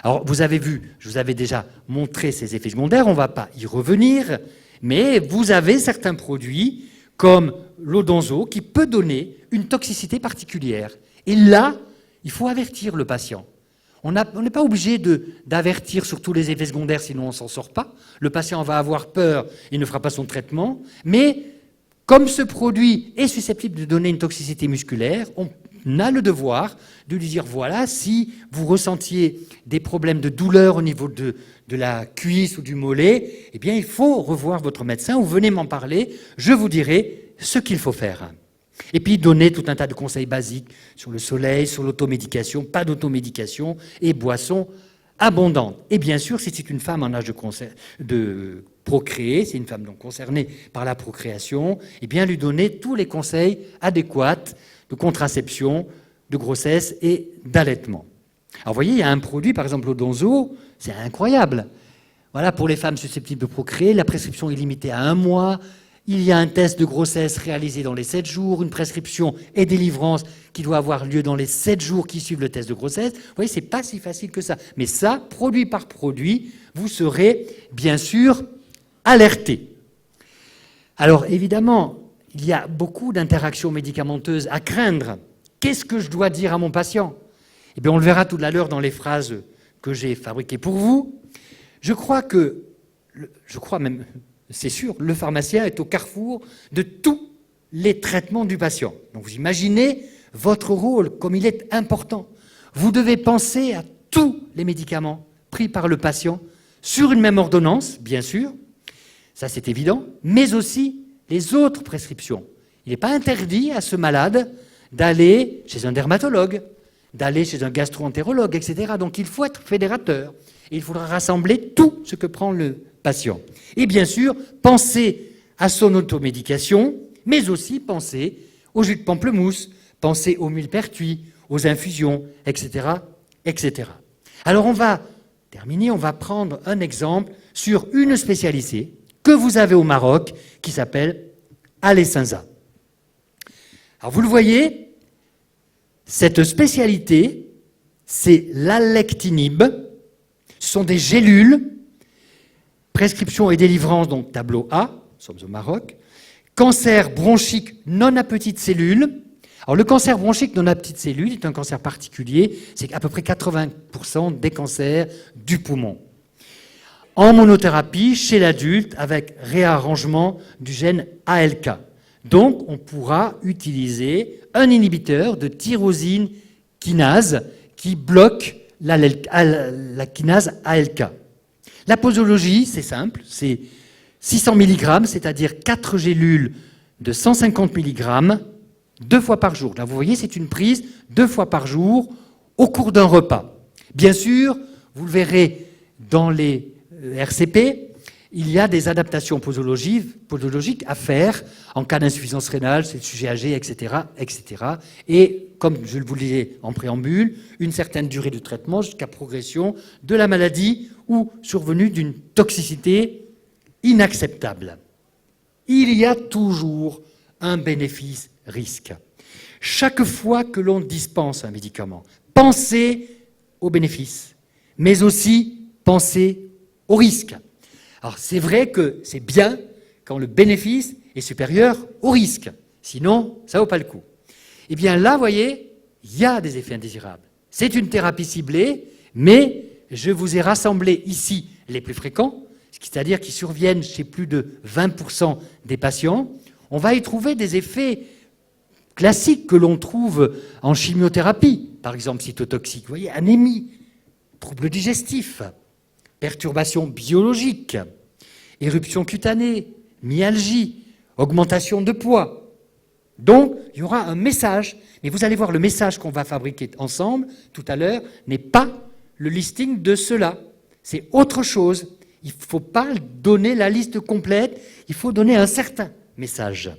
Alors vous avez vu, je vous avais déjà montré ces effets secondaires, on ne va pas y revenir, mais vous avez certains produits comme l'Odonzo qui peut donner une toxicité particulière. Et là, il faut avertir le patient. On n'est pas obligé d'avertir sur tous les effets secondaires, sinon on ne s'en sort pas. Le patient va avoir peur, il ne fera pas son traitement. Mais comme ce produit est susceptible de donner une toxicité musculaire, on a le devoir de lui dire, voilà, si vous ressentiez des problèmes de douleur au niveau de la cuisse ou du mollet, eh bien il faut revoir votre médecin ou venez m'en parler, je vous dirai ce qu'il faut faire. Et puis donner tout un tas de conseils basiques sur le soleil, sur l'automédication, pas d'automédication et boissons abondantes. Et bien sûr, si c'est une femme en âge de procréer, c'est une femme donc concernée par la procréation, eh bien lui donner tous les conseils adéquats de contraception, de grossesse et d'allaitement. Alors vous voyez, il y a un produit, par exemple l'Odonzo, c'est incroyable. Voilà, pour les femmes susceptibles de procréer, la prescription est limitée à 1 mois. il y a un test de grossesse réalisé dans les 7 jours, une prescription et délivrance qui doit avoir lieu dans les 7 jours qui suivent le test de grossesse. Vous voyez, ce n'est pas si facile que ça. Mais ça, produit par produit, vous serez bien sûr alerté. Alors évidemment, il y a beaucoup d'interactions médicamenteuses à craindre. Qu'est-ce que je dois dire à mon patient? Eh bien, on le verra tout à l'heure dans les phrases que j'ai fabriquées pour vous. Je crois même, c'est sûr, le pharmacien est au carrefour de tous les traitements du patient. Donc vous imaginez votre rôle, comme il est important. Vous devez penser à tous les médicaments pris par le patient sur une même ordonnance, bien sûr, ça c'est évident, mais aussi les autres prescriptions. Il n'est pas interdit à ce malade d'aller chez un dermatologue, d'aller chez un gastro-entérologue, etc. Donc il faut être fédérateur. Et il faudra rassembler tout ce que prend le patient. Et bien sûr, penser à son automédication, mais aussi penser au jus de pamplemousse, penser au millepertuis, aux infusions, etc., etc. Alors on va terminer, on va prendre un exemple sur une spécialité que vous avez au Maroc qui s'appelle Alecensa. Alors vous le voyez, cette spécialité, c'est l'alectinib. Ce sont des gélules, prescription et délivrance, donc tableau A, nous sommes au Maroc. Cancer bronchique non à petites cellules. Alors le cancer bronchique non à petites cellules est un cancer particulier, c'est à peu près 80% des cancers du poumon. En monothérapie chez l'adulte avec réarrangement du gène ALK. Donc on pourra utiliser un inhibiteur de tyrosine kinase qui bloque la kinase ALK. La posologie, c'est simple, c'est 600 mg, c'est-à-dire 4 gélules de 150 mg, 2 fois par jour. Là, vous voyez, c'est une prise 2 fois par jour au cours d'un repas. Bien sûr, vous le verrez dans les RCP, il y a des adaptations posologiques à faire en cas d'insuffisance rénale, c'est le sujet âgé, etc., etc. Et comme je vous le disais en préambule, une certaine durée de traitement jusqu'à progression de la maladie ou survenue d'une toxicité inacceptable. Il y a toujours un bénéfice-risque. Chaque fois que l'on dispense un médicament, pensez aux bénéfices, mais aussi pensez aux risques. Alors c'est vrai que c'est bien quand le bénéfice est supérieur au risque, sinon ça ne vaut pas le coup. Eh bien là, vous voyez, il y a des effets indésirables. C'est une thérapie ciblée, mais je vous ai rassemblé ici les plus fréquents, c'est-à-dire qui surviennent chez plus de 20% des patients. On va y trouver des effets classiques que l'on trouve en chimiothérapie, par exemple cytotoxique, vous voyez, anémie, troubles digestifs, perturbations biologiques, éruption cutanée, myalgie, augmentation de poids. Donc, il y aura un message, mais vous allez voir, le message qu'on va fabriquer ensemble tout à l'heure n'est pas le listing de cela. C'est autre chose. Il ne faut pas donner la liste complète, il faut donner un certain message.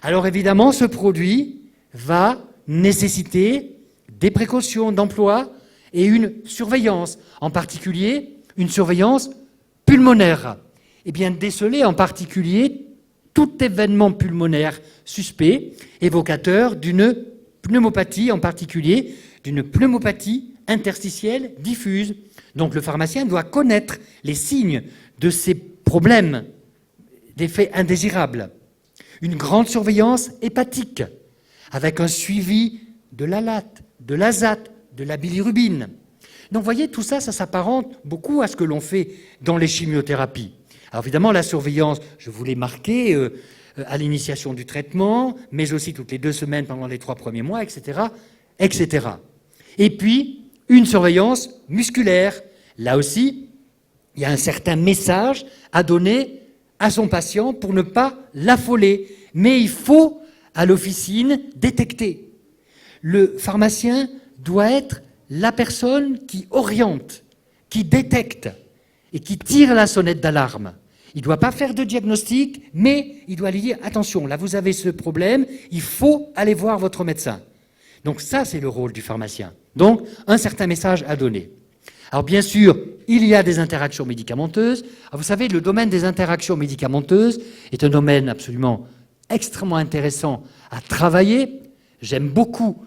Alors évidemment, ce produit va nécessiter des précautions d'emploi et une surveillance, en particulier une surveillance pulmonaire. Eh bien, déceler en particulier tout événement pulmonaire suspect, évocateur d'une pneumopathie, en particulier d'une pneumopathie interstitielle diffuse. Donc le pharmacien doit connaître les signes de ces problèmes d'effets indésirables. Une grande surveillance hépatique, avec un suivi de l'alate, de l'azate, de la bilirubine. Donc vous voyez, tout ça, ça s'apparente beaucoup à ce que l'on fait dans les chimiothérapies. Alors évidemment, la surveillance, je vous l'ai marqué à l'initiation du traitement, mais aussi toutes les 2 semaines pendant les 3 premiers mois, etc., etc. Et puis, une surveillance musculaire. Là aussi, il y a un certain message à donner à son patient pour ne pas l'affoler. Mais il faut, à l'officine, détecter. Le pharmacien doit être la personne qui oriente, qui détecte et qui tire la sonnette d'alarme. Il ne doit pas faire de diagnostic, mais il doit lui dire « Attention, là vous avez ce problème, il faut aller voir votre médecin ». Donc ça, c'est le rôle du pharmacien. Donc, un certain message à donner. Alors bien sûr, il y a des interactions médicamenteuses. Alors, vous savez, le domaine des interactions médicamenteuses est un domaine absolument extrêmement intéressant à travailler. J'aime beaucoup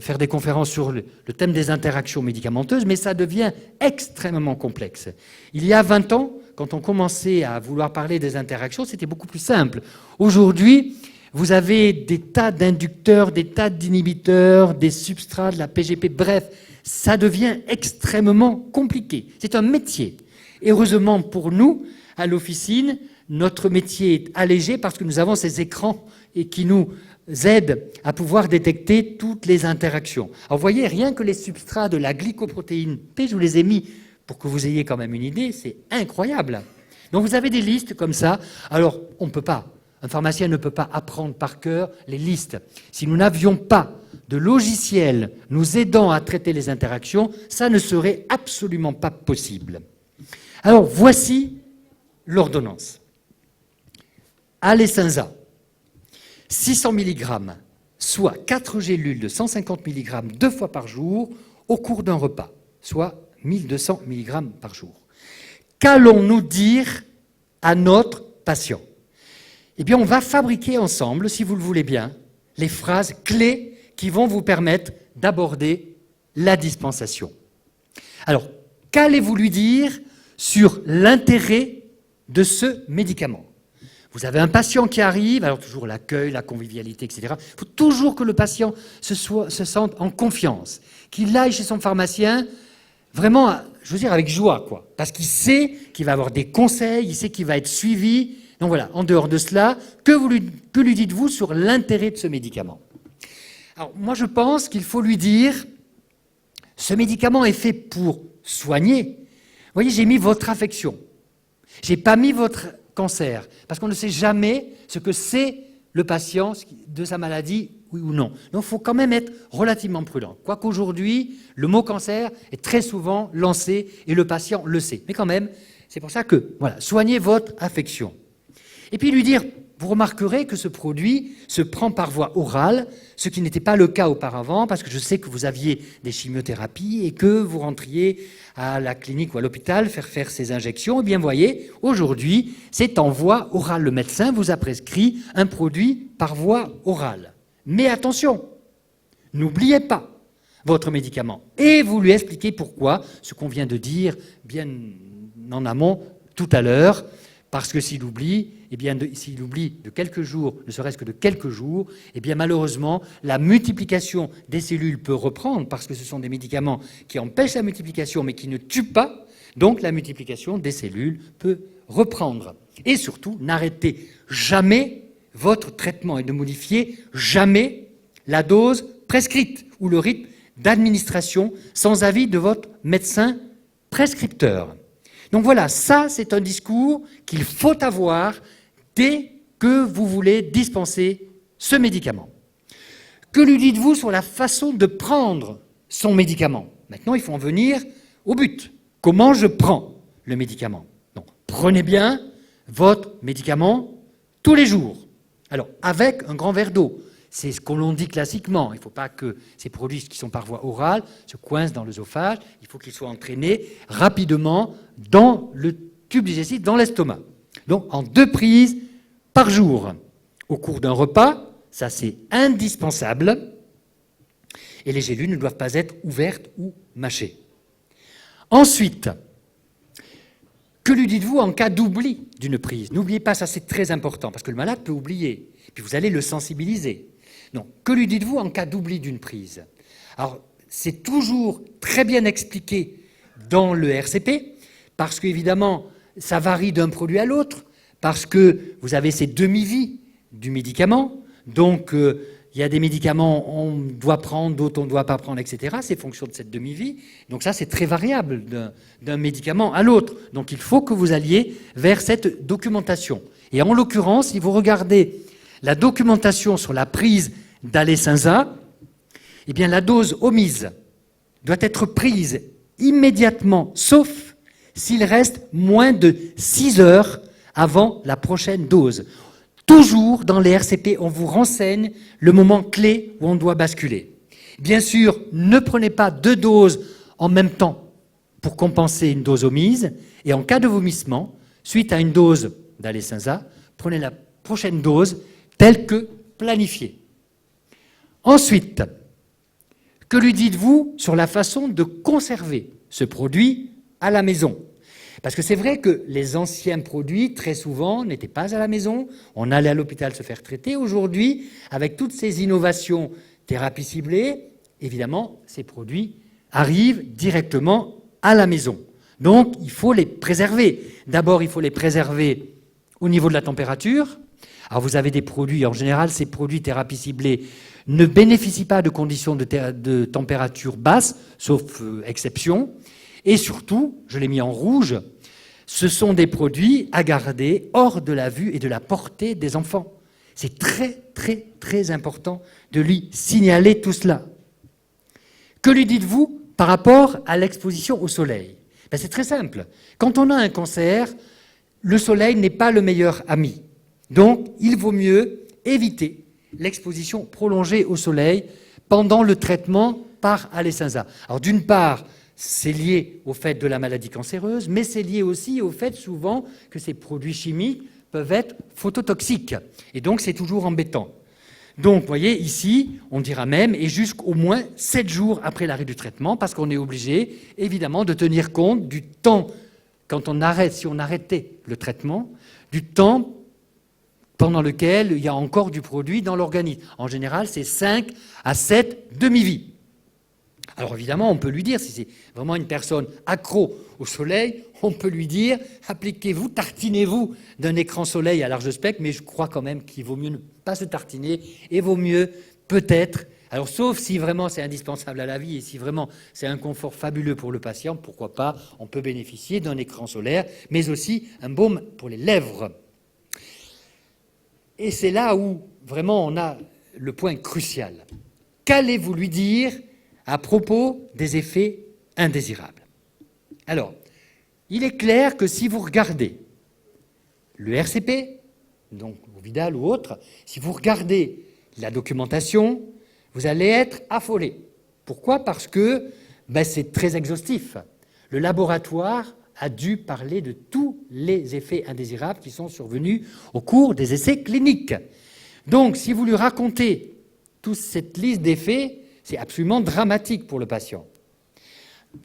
faire des conférences sur le thème des interactions médicamenteuses, mais ça devient extrêmement complexe. Il y a 20 ans, quand on commençait à vouloir parler des interactions, c'était beaucoup plus simple. Aujourd'hui, vous avez des tas d'inducteurs, des tas d'inhibiteurs, des substrats, de la PGP, bref, ça devient extrêmement compliqué. C'est un métier. Heureusement pour nous, à l'officine, notre métier est allégé parce que nous avons ces écrans et qui nous aident à pouvoir détecter toutes les interactions. Alors vous voyez, rien que les substrats de la glycoprotéine P, je vous les ai mis pour que vous ayez quand même une idée, c'est incroyable. Donc vous avez des listes comme ça. Alors on ne peut pas, un pharmacien ne peut pas apprendre par cœur les listes. Si nous n'avions pas de logiciels nous aidant à traiter les interactions, ça ne serait absolument pas possible. Alors voici l'ordonnance. Alecensa, 600 mg, soit 4 gélules de 150 mg 2 fois par jour au cours d'un repas, soit 1200 mg par jour. Qu'allons-nous dire à notre patient? Eh bien, on va fabriquer ensemble, si vous le voulez bien, les phrases clés qui vont vous permettre d'aborder la dispensation. Alors, qu'allez-vous lui dire sur l'intérêt de ce médicament? Vous avez un patient qui arrive, alors toujours l'accueil, la convivialité, etc. Il faut toujours que le patient se sente en confiance, qu'il aille chez son pharmacien vraiment, je veux dire, avec joie, quoi. Parce qu'il sait qu'il va avoir des conseils, il sait qu'il va être suivi. Donc voilà, en dehors de cela, que lui dites-vous sur l'intérêt de ce médicament? Alors moi je pense qu'il faut lui dire, ce médicament est fait pour soigner. Vous voyez, j'ai mis votre affection. J'ai pas mis votre cancer, parce qu'on ne sait jamais ce que c'est le patient de sa maladie, oui ou non. Donc il faut quand même être relativement prudent. Quoique aujourd'hui, le mot cancer est très souvent lancé et le patient le sait. Mais quand même, c'est pour ça que, voilà, soignez votre affection. Et puis lui dire, vous remarquerez que ce produit se prend par voie orale, ce qui n'était pas le cas auparavant, parce que je sais que vous aviez des chimiothérapies et que vous rentriez à la clinique ou à l'hôpital faire ces injections. Eh bien, voyez, aujourd'hui, c'est en voie orale. Le médecin vous a prescrit un produit par voie orale. Mais attention, n'oubliez pas votre médicament. Et vous lui expliquez pourquoi, ce qu'on vient de dire bien en amont tout à l'heure, parce que s'il oublie, eh bien, s'il oublie de quelques jours, ne serait-ce que de quelques jours, eh bien, malheureusement, la multiplication des cellules peut reprendre, parce que ce sont des médicaments qui empêchent la multiplication, mais qui ne tuent pas. Donc, la multiplication des cellules peut reprendre. Et surtout, n'arrêtez jamais votre traitement et ne modifiez jamais la dose prescrite ou le rythme d'administration sans avis de votre médecin prescripteur. Donc voilà, ça c'est un discours qu'il faut avoir dès que vous voulez dispenser ce médicament. Que lui dites-vous sur la façon de prendre son médicament? Maintenant, il faut en venir au but. Comment je prends le médicament? Donc, prenez bien votre médicament tous les jours. Alors, avec un grand verre d'eau. C'est ce qu'on dit classiquement. Il ne faut pas que ces produits qui sont par voie orale se coincent dans l'œsophage. Il faut qu'ils soient entraînés rapidement dans le tube digestif, dans l'estomac. Donc, en 2 prises par jour. Au cours d'un repas, ça c'est indispensable. Et les gélules ne doivent pas être ouvertes ou mâchées. Ensuite, que lui dites-vous en cas d'oubli d'une prise? N'oubliez pas, ça c'est très important, parce que le malade peut oublier. Puis vous allez le sensibiliser. Non, que lui dites-vous en cas d'oubli d'une prise? Alors, c'est toujours très bien expliqué dans le RCP, parce qu'évidemment, ça varie d'un produit à l'autre, parce que vous avez ces demi-vies du médicament, donc il y a des médicaments on doit prendre, d'autres on ne doit pas prendre, etc. C'est fonction de cette demi-vie. Donc ça, c'est très variable d'un médicament à l'autre. Donc il faut que vous alliez vers cette documentation. Et en l'occurrence, si vous regardez la documentation sur la prise d'Alecensa, eh bien la dose omise doit être prise immédiatement, sauf s'il reste moins de 6 heures avant la prochaine dose. Toujours dans les RCP, on vous renseigne le moment clé où on doit basculer. Bien sûr, ne prenez pas 2 doses en même temps pour compenser une dose omise. Et en cas de vomissement, suite à une dose d'Alecensa, prenez la prochaine dose telle que planifiée. Ensuite, que lui dites-vous sur la façon de conserver ce produit à la maison? Parce que c'est vrai que les anciens produits, très souvent, n'étaient pas à la maison. On allait à l'hôpital se faire traiter. Aujourd'hui, avec toutes ces innovations, thérapie ciblée, évidemment, ces produits arrivent directement à la maison. Donc, il faut les préserver. D'abord, il faut les préserver au niveau de la température. Alors, vous avez des produits, en général, ces produits thérapie ciblée ne bénéficient pas de conditions de température basse, sauf exception. Et surtout, je l'ai mis en rouge, ce sont des produits à garder hors de la vue et de la portée des enfants. C'est très, très, très important de lui signaler tout cela. Que lui dites-vous par rapport à l'exposition au soleil? Ben, c'est très simple. Quand on a un cancer, le soleil n'est pas le meilleur ami. Donc, il vaut mieux éviter l'exposition prolongée au soleil pendant le traitement par Alecensa. Alors, d'une part, c'est lié au fait de la maladie cancéreuse, mais c'est lié aussi au fait souvent que ces produits chimiques peuvent être phototoxiques. Et donc, c'est toujours embêtant. Donc, vous voyez, ici, on dira même, et jusqu'au moins 7 jours après l'arrêt du traitement, parce qu'on est obligé, évidemment, de tenir compte du temps, quand on arrête, si on arrêtait le traitement, du temps pendant lequel il y a encore du produit dans l'organisme. En général, c'est 5 à 7 demi-vies. Alors évidemment, on peut lui dire, si c'est vraiment une personne accro au soleil, on peut lui dire, appliquez-vous, tartinez-vous d'un écran soleil à large spectre, mais je crois quand même qu'il vaut mieux ne pas se tartiner, et vaut mieux peut-être, alors sauf si vraiment c'est indispensable à la vie, et si vraiment c'est un confort fabuleux pour le patient, pourquoi pas, on peut bénéficier d'un écran solaire, mais aussi un baume pour les lèvres. Et c'est là où vraiment on a le point crucial. Qu'allez-vous lui dire à propos des effets indésirables? Alors, il est clair que si vous regardez le RCP, donc au Vidal ou autre, si vous regardez la documentation, vous allez être affolé. Pourquoi? Parce que c'est très exhaustif. Le laboratoire a dû parler de tous les effets indésirables qui sont survenus au cours des essais cliniques. Donc, si vous lui racontez toute cette liste d'effets, c'est absolument dramatique pour le patient.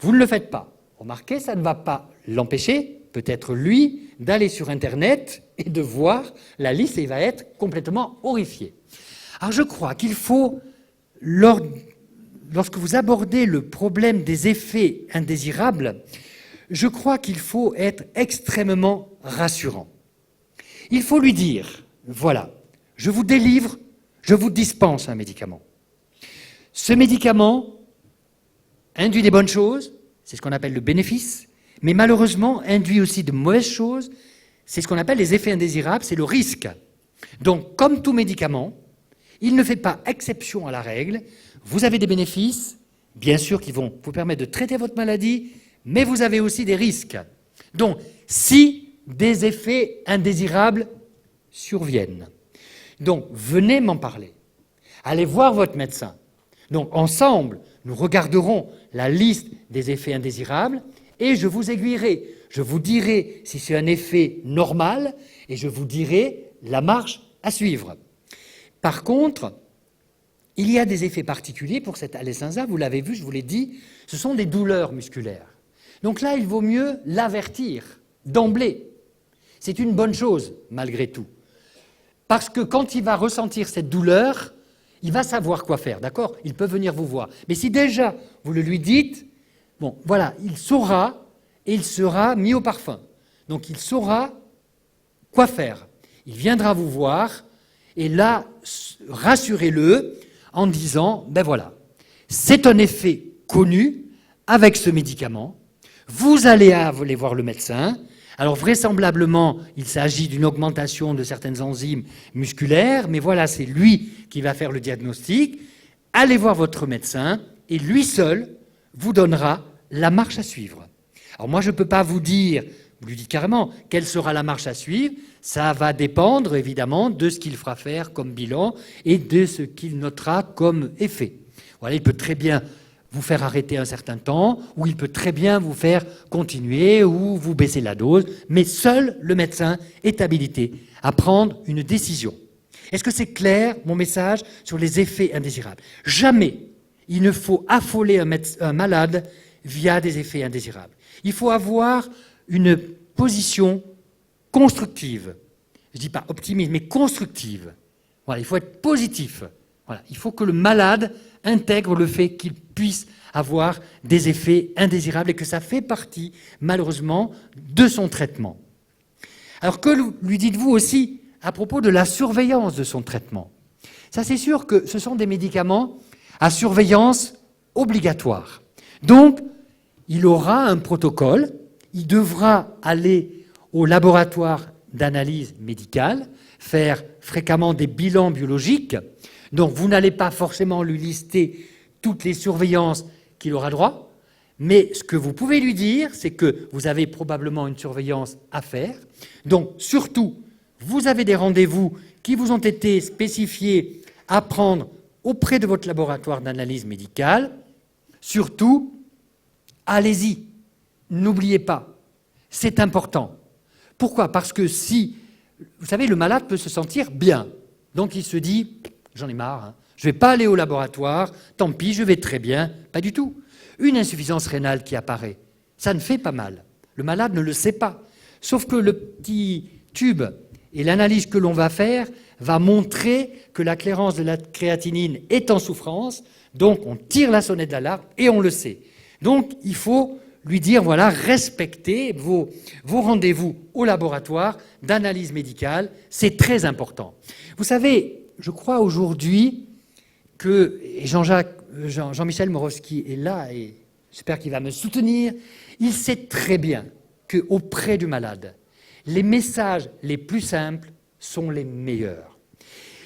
Vous ne le faites pas. Remarquez, ça ne va pas l'empêcher, peut-être lui, d'aller sur Internet et de voir la liste et il va être complètement horrifié. Alors je crois qu'il faut, lorsque vous abordez le problème des effets indésirables, je crois qu'il faut être extrêmement rassurant. Il faut lui dire, voilà, je vous délivre, je vous dispense un médicament. Ce médicament induit des bonnes choses, c'est ce qu'on appelle le bénéfice, mais malheureusement induit aussi de mauvaises choses, c'est ce qu'on appelle les effets indésirables, c'est le risque. Donc, comme tout médicament, il ne fait pas exception à la règle. Vous avez des bénéfices, bien sûr, qui vont vous permettre de traiter votre maladie, mais vous avez aussi des risques. Donc, si des effets indésirables surviennent, donc venez m'en parler. Allez voir votre médecin. Donc, ensemble, nous regarderons la liste des effets indésirables et je vous aiguillerai. Je vous dirai si c'est un effet normal et je vous dirai la marche à suivre. Par contre, il y a des effets particuliers pour cette Alecensa, vous l'avez vu, je vous l'ai dit, ce sont des douleurs musculaires. Donc là, il vaut mieux l'avertir d'emblée. C'est une bonne chose, malgré tout. Parce que quand il va ressentir cette douleur, il va savoir quoi faire, d'accord? Il peut venir vous voir. Mais si déjà vous le lui dites, bon, voilà, il saura et il sera mis au parfum. Donc il saura quoi faire. Il viendra vous voir et là, rassurez-le en disant, ben voilà, c'est un effet connu avec ce médicament, vous allez aller voir le médecin. Alors vraisemblablement, il s'agit d'une augmentation de certaines enzymes musculaires, mais voilà, c'est lui qui va faire le diagnostic. Allez voir votre médecin et lui seul vous donnera la marche à suivre. Alors moi, je ne peux pas vous dire, vous lui dites carrément, quelle sera la marche à suivre. Ça va dépendre évidemment de ce qu'il fera faire comme bilan et de ce qu'il notera comme effet. Voilà, il peut très bien vous faire arrêter un certain temps, ou il peut très bien vous faire continuer, ou vous baisser la dose, mais seul le médecin est habilité à prendre une décision. Est-ce que c'est clair, mon message, sur les effets indésirables? Jamais il ne faut affoler un malade via des effets indésirables. Il faut avoir une position constructive. Je ne dis pas optimiste, mais constructive. Voilà, il faut être positif. Voilà, il faut que le malade intègre le fait qu'il puisse avoir des effets indésirables et que ça fait partie, malheureusement, de son traitement. Alors que lui dites-vous aussi à propos de la surveillance de son traitement? Ça, c'est sûr que ce sont des médicaments à surveillance obligatoire. Donc, il aura un protocole, il devra aller au laboratoire d'analyse médicale, faire fréquemment des bilans biologiques. Donc, vous n'allez pas forcément lui lister toutes les surveillances qu'il aura droit, mais ce que vous pouvez lui dire, c'est que vous avez probablement une surveillance à faire. Donc, surtout, vous avez des rendez-vous qui vous ont été spécifiés à prendre auprès de votre laboratoire d'analyse médicale. Surtout, allez-y, n'oubliez pas, c'est important. Pourquoi? Parce que si, vous savez, le malade peut se sentir bien, donc il se dit, j'en ai marre, hein, je ne vais pas aller au laboratoire, tant pis, je vais très bien. Pas du tout. Une insuffisance rénale qui apparaît, ça ne fait pas mal. Le malade ne le sait pas. Sauf que le petit tube et l'analyse que l'on va faire va montrer que la clairance de la créatinine est en souffrance, donc on tire la sonnette d'alarme et on le sait. Donc il faut lui dire, voilà, respectez vos rendez-vous au laboratoire d'analyse médicale, c'est très important. Vous savez, je crois aujourd'hui que, et Jean-Michel Morowski est là, et j'espère qu'il va me soutenir, il sait très bien qu'auprès du malade, les messages les plus simples sont les meilleurs.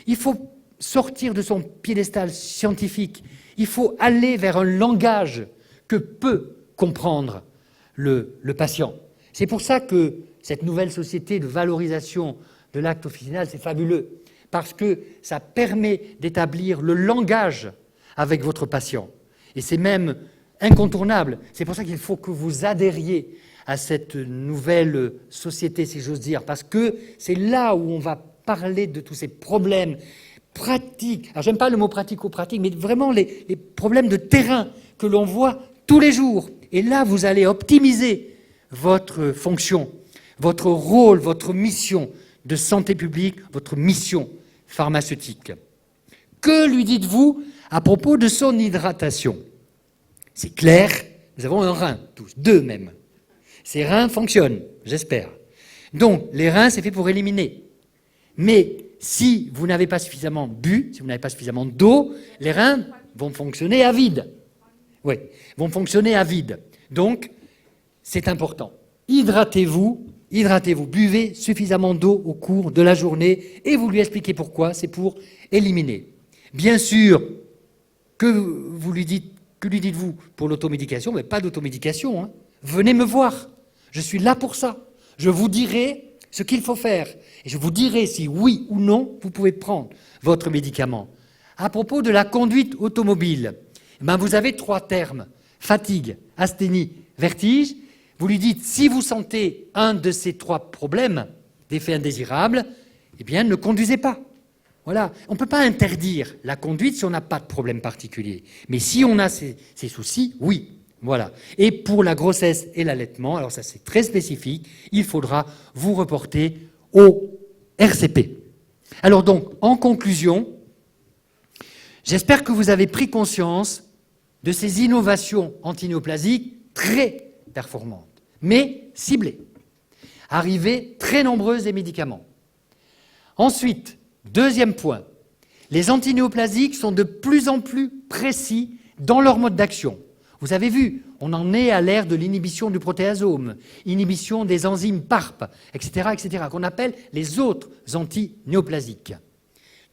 Il faut sortir de son piédestal scientifique, il faut aller vers un langage que peut comprendre le patient. C'est pour ça que cette nouvelle société de valorisation de l'acte officinal, c'est fabuleux, parce que ça permet d'établir le langage avec votre patient. Et c'est même incontournable. C'est pour ça qu'il faut que vous adhériez à cette nouvelle société, si j'ose dire, parce que c'est là où on va parler de tous ces problèmes pratiques. Alors, j'aime pas le mot pratico-pratique, mais vraiment les problèmes de terrain que l'on voit tous les jours. Et là, vous allez optimiser votre fonction, votre rôle, votre mission de santé publique, votre mission pharmaceutique. Que lui dites-vous à propos de son hydratation? C'est clair, nous avons un rein, tous, deux même. Ces reins fonctionnent, j'espère. Donc, les reins, c'est fait pour éliminer. Mais si vous n'avez pas suffisamment bu, si vous n'avez pas suffisamment d'eau, les reins vont fonctionner à vide. Oui, vont fonctionner à vide. Donc, c'est important. Hydratez-vous, buvez suffisamment d'eau au cours de la journée et vous lui expliquez pourquoi, c'est pour éliminer. Bien sûr, que lui dites-vous pour l'automédication? Mais pas d'automédication, hein. Venez me voir, je suis là pour ça. Je vous dirai ce qu'il faut faire et je vous dirai si oui ou non vous pouvez prendre votre médicament. À propos de la conduite automobile, vous avez 3 termes, fatigue, asthénie, vertige. Vous lui dites, si vous sentez un de ces 3 problèmes d'effets indésirables, eh bien, ne conduisez pas. Voilà. On ne peut pas interdire la conduite si on n'a pas de problème particulier. Mais si on a ces soucis, oui. Voilà. Et pour la grossesse et l'allaitement, alors ça c'est très spécifique, il faudra vous reporter au RCP. Alors donc, en conclusion, j'espère que vous avez pris conscience de ces innovations antinéoplasiques très performantes, mais ciblées. Arrivées très nombreuses des médicaments. Ensuite, deuxième point, les antinéoplasiques sont de plus en plus précis dans leur mode d'action. Vous avez vu, on en est à l'ère de l'inhibition du protéasome, inhibition des enzymes PARP, etc., qu'on appelle les autres antinéoplasiques.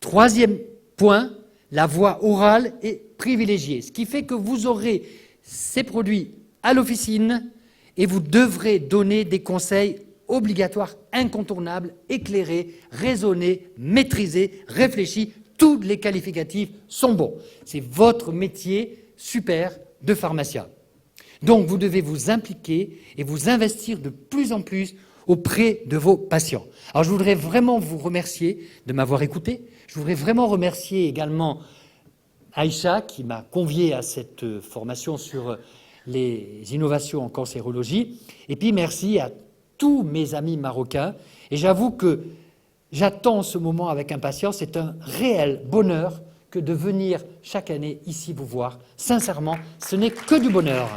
Troisième point, la voie orale est privilégiée, ce qui fait que vous aurez ces produits à l'officine et vous devrez donner des conseils obligatoires, incontournables, éclairés, raisonnés, maîtrisés, réfléchis. Tous les qualificatifs sont bons. C'est votre métier, super, de pharmaciens. Donc, vous devez vous impliquer et vous investir de plus en plus auprès de vos patients. Alors, je voudrais vraiment vous remercier de m'avoir écouté. Je voudrais vraiment remercier également Aïcha qui m'a convié à cette formation sur les innovations en cancérologie. Et puis, merci à tous mes amis marocains. Et j'avoue que j'attends ce moment avec impatience. C'est un réel bonheur que de venir chaque année ici vous voir. Sincèrement, ce n'est que du bonheur.